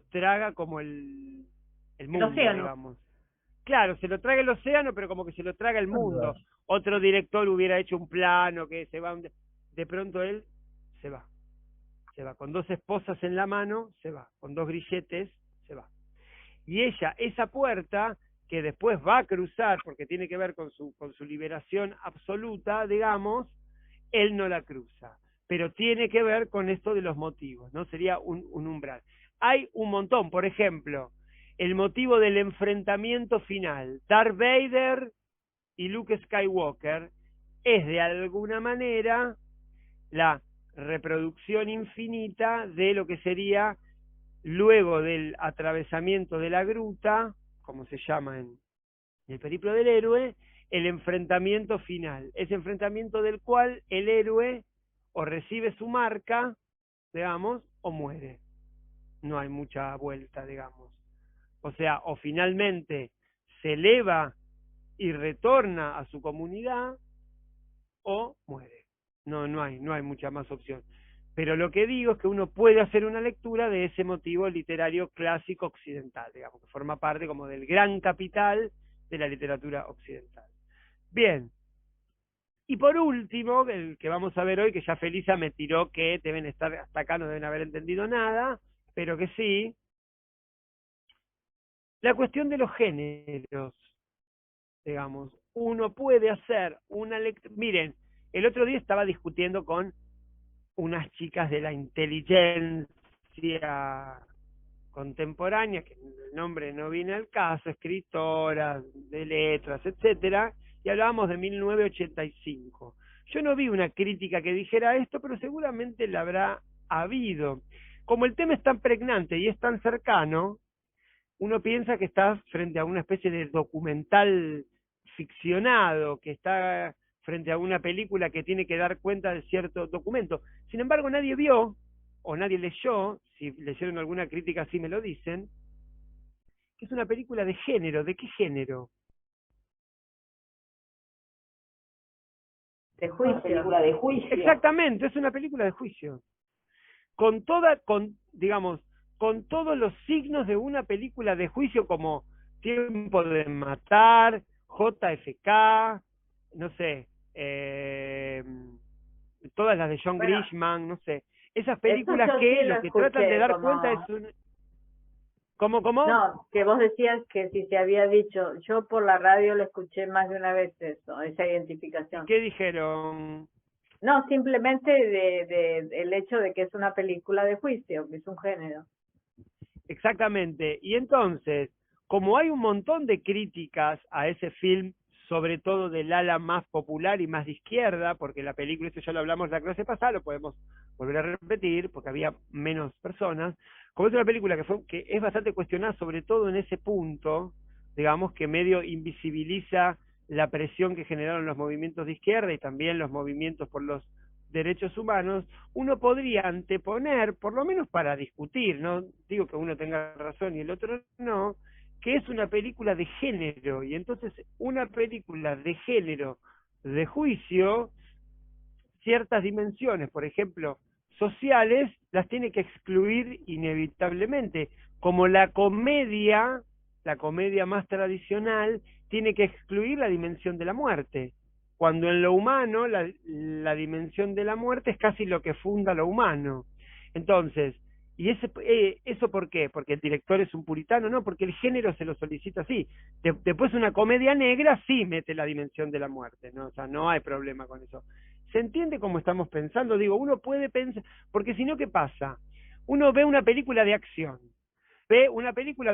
traga como el mundo, océano. digamos. Claro, se lo traga el océano, pero como que se lo traga el mundo. Otro director hubiera hecho un plano que se va... De pronto él se va. Se va. Con 2 esposas en la mano, se va. Con 2 grilletes, se va. Y ella, esa puerta, que después va a cruzar, porque tiene que ver con su liberación absoluta, digamos, él no la cruza. Pero tiene que ver con esto de los motivos, ¿no? Sería un umbral. Hay un montón, por ejemplo, el motivo del enfrentamiento final. Darth Vader y Luke Skywalker es de alguna manera la reproducción infinita de lo que sería, luego del atravesamiento de la gruta, como se llama en el periplo del héroe, el enfrentamiento final. Ese enfrentamiento del cual el héroe o recibe su marca, digamos, o muere. No hay mucha vuelta, digamos. O sea, o finalmente se eleva y retorna a su comunidad, o muere. No hay mucha más opción. Pero lo que digo es que uno puede hacer una lectura de ese motivo literario clásico occidental, digamos, que forma parte como del gran capital de la literatura occidental. Bien. Y por último, el que vamos a ver hoy, que ya Felisa me tiró que deben estar hasta acá, no deben haber entendido nada, pero que sí, la cuestión de los géneros, digamos. Uno puede hacer una lectura... Miren, el otro día estaba discutiendo con unas chicas de la inteligencia contemporánea, que el nombre no viene al caso, escritoras de letras, etcétera, y hablábamos de 1985. Yo no vi una crítica que dijera esto, pero seguramente la habrá habido. Como el tema es tan pregnante y es tan cercano, uno piensa que está frente a una especie de documental ficcionado, que está frente a una película que tiene que dar cuenta de cierto documento. Sin embargo, nadie vio, o nadie leyó, si leyeron alguna crítica así me lo dicen, que es una película de género. ¿De qué género? De juicio. Una película de juicio. Exactamente, es una película de juicio. Digamos, con todos los signos de una película de juicio, como Tiempo de Matar, JFK, no sé, todas las de John Grisham, no sé. Esas películas que lo que tratan de dar cuenta es un... ¿Cómo? No, que vos decías que si se había dicho, yo por la radio lo escuché más de una vez eso, esa identificación. ¿Qué dijeron? No, simplemente el hecho de que es una película de juicio, que es un género. Exactamente. Y entonces, como hay un montón de críticas a ese film, sobre todo del ala más popular y más de izquierda, porque la película, esto ya lo hablamos la clase pasada, lo podemos volver a repetir, porque había menos personas, como es una película que es bastante cuestionada, sobre todo en ese punto, digamos, que medio invisibiliza la presión que generaron los movimientos de izquierda y también los movimientos por los derechos humanos, uno podría anteponer, por lo menos para discutir, no digo que uno tenga razón y el otro no, que es una película de género, y entonces una película de género de juicio, ciertas dimensiones, por ejemplo, sociales, las tiene que excluir inevitablemente, como la comedia más tradicional, tiene que excluir la dimensión de la muerte, cuando en lo humano la dimensión de la muerte es casi lo que funda lo humano. Entonces, ¿y eso por qué? ¿Porque el director es un puritano? No, porque el género se lo solicita así. Después una comedia negra sí mete la dimensión de la muerte, ¿no? O sea, no hay problema con eso. ¿Se entiende cómo estamos pensando? Digo, uno puede pensar, porque si no, ¿qué pasa? Uno ve una película de acción, ve una película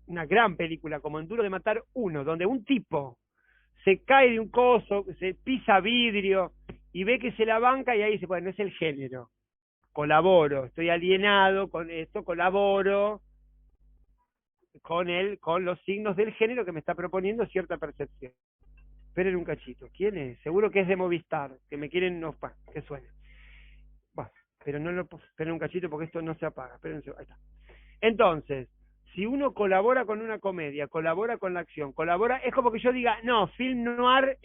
una gran película como En Duro de Matar 1, donde un tipo se cae de un coso, se pisa vidrio y ve que se la banca y ahí dice, bueno, es el género. Colaboro, estoy alienado con esto, colaboro con los signos del género que me está proponiendo cierta percepción. Esperen un cachito, ¿quién es? Seguro que es de Movistar, que me quieren, no, que suene. Bueno, pero no lo esperen un cachito porque esto no se apaga, esperen, ahí está. Entonces, si uno colabora con una comedia, colabora con la acción, colabora, es como que yo diga, no, film noir,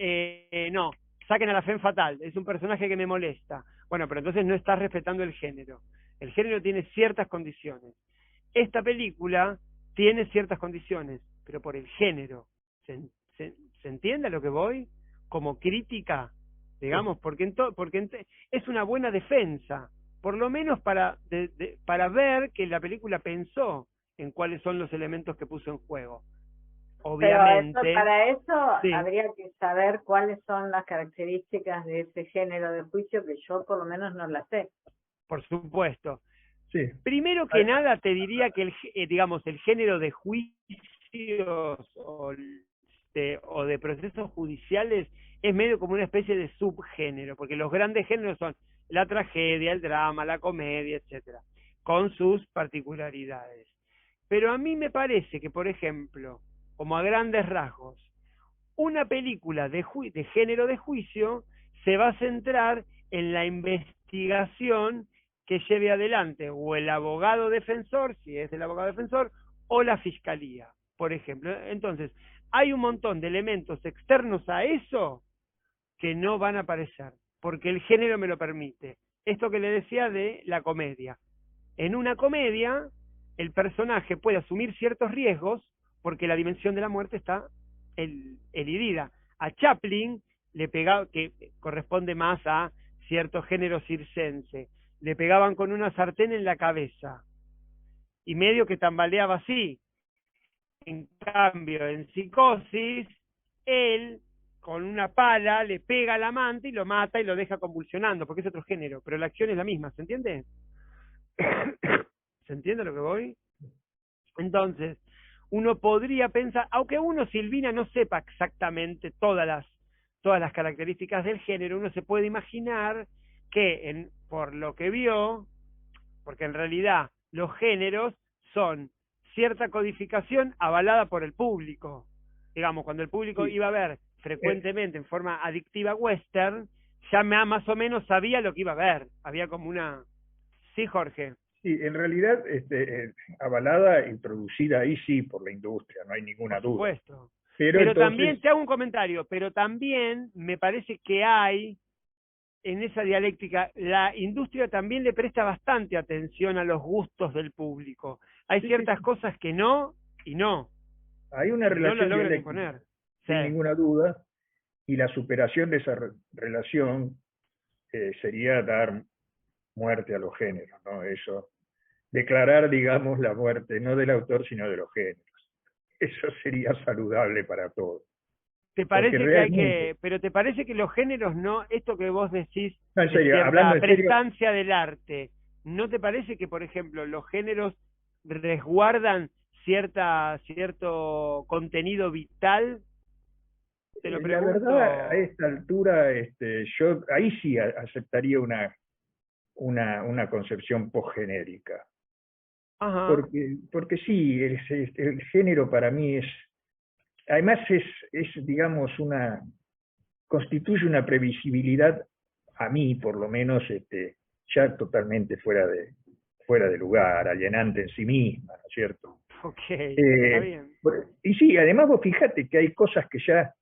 no, saquen a la femme fatale, es un personaje que me molesta. Bueno, pero entonces no estás respetando el género. El género tiene ciertas condiciones. Esta película tiene ciertas condiciones, pero por el género. ¿Se entiende a lo que voy? Como crítica, digamos, porque es una buena defensa, por lo menos para ver que la película pensó en cuáles son los elementos que puso en juego. Obviamente. Pero para eso sí, habría que saber cuáles son las características de ese género de juicio que yo por lo menos no las sé. por supuesto. Sí. Primero que nada te diría que digamos, el género de juicios o de procesos judiciales es medio como una especie de subgénero, porque los grandes géneros son la tragedia, el drama, la comedia, etcétera, con sus particularidades. Pero a mí me parece que, por ejemplo, como a grandes rasgos, una película de género de juicio se va a centrar en la investigación que lleve adelante o el abogado defensor, si es el abogado defensor, o la fiscalía, por ejemplo. Entonces, hay un montón de elementos externos a eso que no van a aparecer, porque el género me lo permite. Esto que le decía de la comedia. En una comedia, el personaje puede asumir ciertos riesgos porque la dimensión de la muerte está elidida. A Chaplin le pegaba, que corresponde más a cierto género circense, le pegaban con una sartén en la cabeza y medio que tambaleaba así. En cambio, en Psicosis, él con una pala le pega al amante y lo mata y lo deja convulsionando, porque es otro género, pero la acción es la misma, ¿se entiende? ¿Se entiende lo que voy? Entonces, uno podría pensar, aunque uno, Silvina, no sepa exactamente todas las características del género, uno se puede imaginar que por lo que vio, porque en realidad los géneros son cierta codificación avalada por el público. Digamos, cuando el público iba a ver frecuentemente en forma adictiva western, ya más o menos sabía lo que iba a ver. Había como una... Sí, Jorge. Sí, en realidad avalada y producida ahí sí por la industria, no hay ninguna duda. Por supuesto. Pero entonces, también, te hago un comentario, pero también me parece que hay, en esa dialéctica, la industria también le presta bastante atención a los gustos del público. Hay ciertas cosas que no, y no. Hay una relación dialéctica, sin ninguna duda, y la superación de esa relación sería dar muerte a los géneros, ¿no? Eso, declarar, digamos, la muerte no del autor, sino de los géneros. Eso sería saludable para todos. ¿Te parece que realmente... pero te parece que los géneros no, esto que vos decís, no, en serio, hablando en prestancia del arte, ¿no te parece que, por ejemplo, los géneros resguardan cierto contenido vital? Te lo pregunto. La verdad, a esta altura, yo ahí sí aceptaría una concepción posgenérica. Porque sí, el género para mí además es digamos, constituye una previsibilidad, a mí por lo menos, ya totalmente fuera de lugar, alienante en sí misma, ¿no es cierto? Está bien. Y sí, además vos fijate que hay cosas que ya,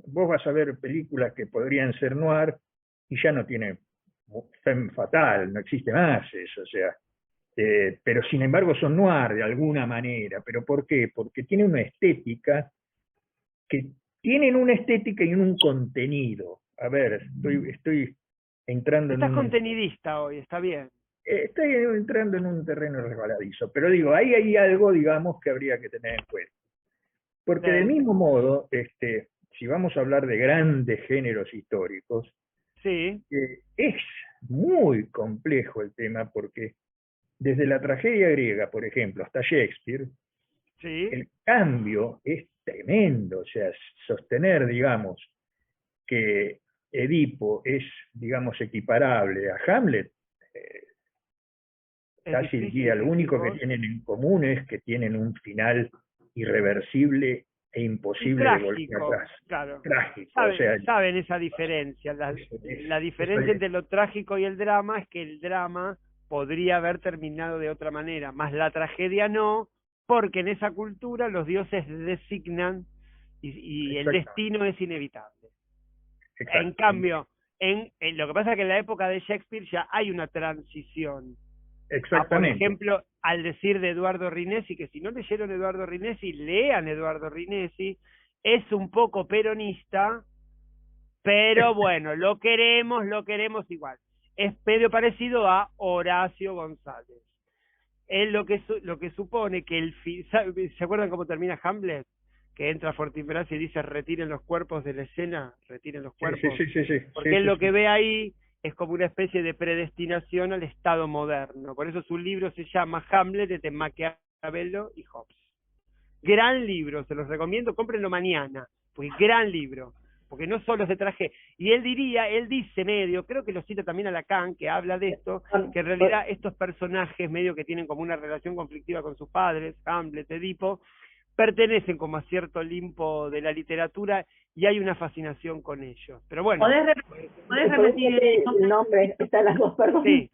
vos vas a ver películas que podrían ser noir y ya no tiene femme fatale, no existe más eso, o sea, pero sin embargo son noir de alguna manera. ¿Pero por qué? Porque tienen una estética, tienen una estética y un contenido. A ver, estoy entrando Estás contenidista hoy, está bien. Estoy entrando en un terreno resbaladizo, pero digo, ahí hay algo, digamos, que habría que tener en cuenta. Porque del mismo modo, si vamos a hablar de grandes géneros históricos, es muy complejo el tema, porque desde la tragedia griega, por ejemplo, hasta Shakespeare, el cambio es tremendo. O sea, sostener, digamos, que Edipo es, digamos, equiparable a Hamlet, casi diría, lo único que tienen en común es que tienen un final irreversible e imposible de volver atrás. Claro. Trágico. Saben esa diferencia. La diferencia entre lo trágico y el drama es que el drama podría haber terminado de otra manera, más la tragedia no, porque en esa cultura los dioses designan y el destino es inevitable. Exacto. En cambio, lo que pasa es que en la época de Shakespeare ya hay una transición. Exactamente. Por ejemplo, al decir de Eduardo Rinesi, que si no leyeron Eduardo Rinesi, lean Eduardo Rinesi, es un poco peronista, pero bueno, lo queremos igual. Es medio parecido a Horacio González. Él lo que supone que ¿se acuerdan cómo termina Hamlet? Que entra Fortinbras y dice retiren los cuerpos de la escena, retiren los cuerpos. Sí. Porque él lo que ve ahí es como una especie de predestinación al Estado moderno. Por eso su libro se llama Hamlet de Maquiavelo y Hobbes. Gran libro, se los recomiendo, cómprenlo mañana, porque gran libro, porque no solo se traje, y él dice medio, creo que lo cita también a Lacan, que habla de esto, que en realidad estos personajes medio que tienen como una relación conflictiva con sus padres, Hamlet, Edipo, pertenecen como a cierto limbo de la literatura y hay una fascinación con ellos. Pero bueno. ¿Podés repetir el nombre? Están las dos, perdón. Sí.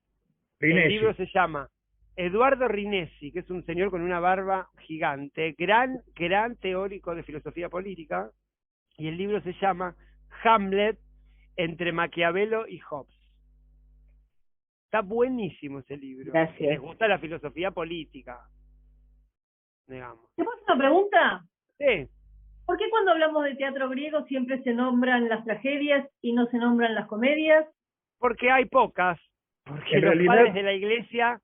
Rinesi. El libro se llama Eduardo Rinesi, que es un señor con una barba gigante, gran teórico de filosofía política, y el libro se llama Hamlet entre Maquiavelo y Hobbes. Está buenísimo ese libro. Gracias. Si les gusta la filosofía política, digamos. ¿Te puedo hacer una pregunta? Sí. ¿Por qué cuando hablamos de teatro griego siempre se nombran las tragedias y no se nombran las comedias? Porque hay pocas. Porque En los realidad, padres de la iglesia,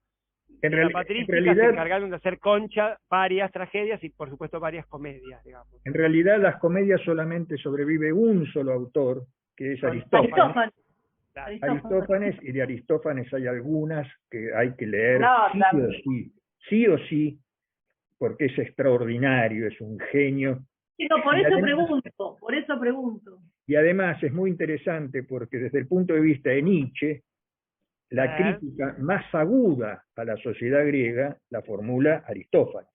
en de la reali- patrística, en se realidad- encargaron de hacer concha varias tragedias y por supuesto varias comedias, digamos. En realidad las comedias solamente sobrevive un solo autor, que es Aristófanes. Aristófanes. Aristófanes, y de Aristófanes hay algunas que hay que leer No, sí o sí, porque es extraordinario, es un genio. Sí, no, por Y eso además- pregunto. Y además es muy interesante porque desde el punto de vista de Nietzsche, la crítica más aguda a la sociedad griega la formula Aristófanes.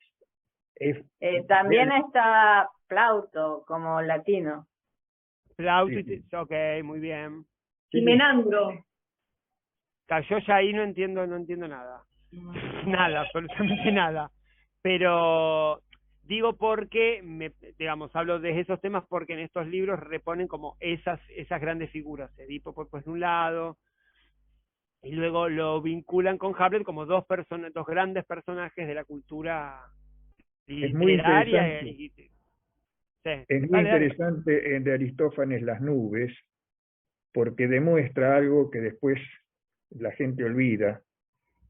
También está Plauto como latino. Plauto, Sí. ok, muy bien. Y Menandro. Yo ya ahí no entiendo nada. Nada, absolutamente nada. Pero digo porque, digamos, hablo de esos temas porque en estos libros reponen como esas grandes figuras. Edipo pues de un lado, y luego lo vinculan con Hamlet como dos grandes personajes de la cultura Es muy literaria. interesante. Sí. Es muy Dale. interesante de Aristófanes Las nubes, porque demuestra algo que después la gente olvida,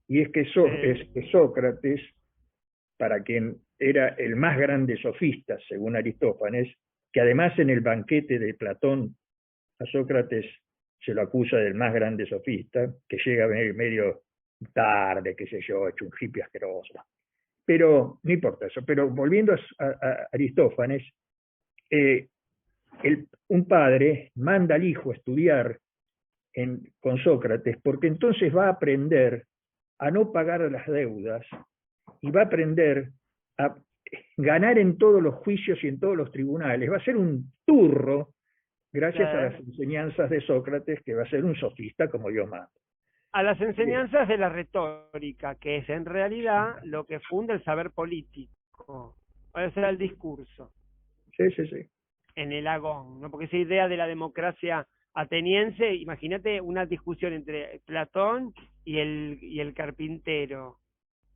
y es que Sócrates, para quien era el más grande sofista, según Aristófanes, que además en el banquete de Platón a Sócrates se lo acusa del más grande sofista, que llega medio tarde, qué sé yo, hecho un hippie asqueroso. Pero no importa eso. Pero volviendo a Aristófanes, un padre manda al hijo a estudiar con Sócrates, porque entonces va a aprender a no pagar las deudas y va a aprender a ganar en todos los juicios y en todos los tribunales. Va a ser un turro gracias a las enseñanzas de Sócrates, que va a ser un sofista como Dios manda. A las enseñanzas de la retórica, que es en realidad lo que funda el saber político, o sea, el discurso. Sí. En el agón, ¿no? Porque esa idea de la democracia ateniense, imagínate una discusión entre Platón y el carpintero.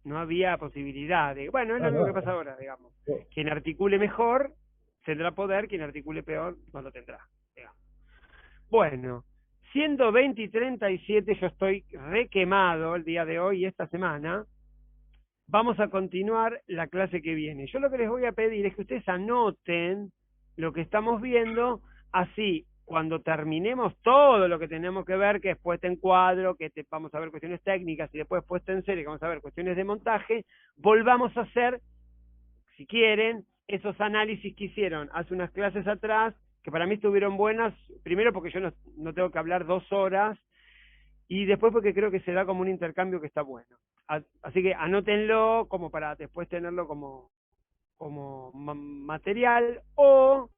No había posibilidad de... Bueno, es lo mismo que pasa ahora, digamos. Quien articule mejor tendrá poder, quien articule peor no lo tendrá, digamos. Bueno, siendo 20 y 37, yo estoy requemado el día de hoy y esta semana. Vamos a continuar la clase que viene. Yo lo que les voy a pedir es que ustedes anoten lo que estamos viendo, así cuando terminemos todo lo que tenemos que ver, que es puesta en cuadro, que vamos a ver cuestiones técnicas y después puesta en serie, que vamos a ver cuestiones de montaje, volvamos a hacer, si quieren, esos análisis que hicieron hace unas clases atrás, que para mí estuvieron buenas, primero porque yo no tengo que hablar 2 horas, y después porque creo que se da como un intercambio que está bueno. Así que anótenlo como para después tenerlo como material, o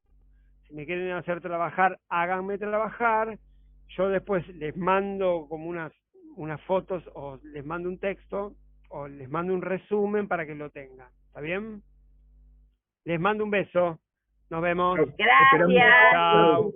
si me quieren hacer trabajar, háganme trabajar. Yo después les mando como unas fotos o les mando un texto o les mando un resumen para que lo tengan. ¿Está bien? Les mando un beso. Nos vemos. Esperamos- Gracias. Chao.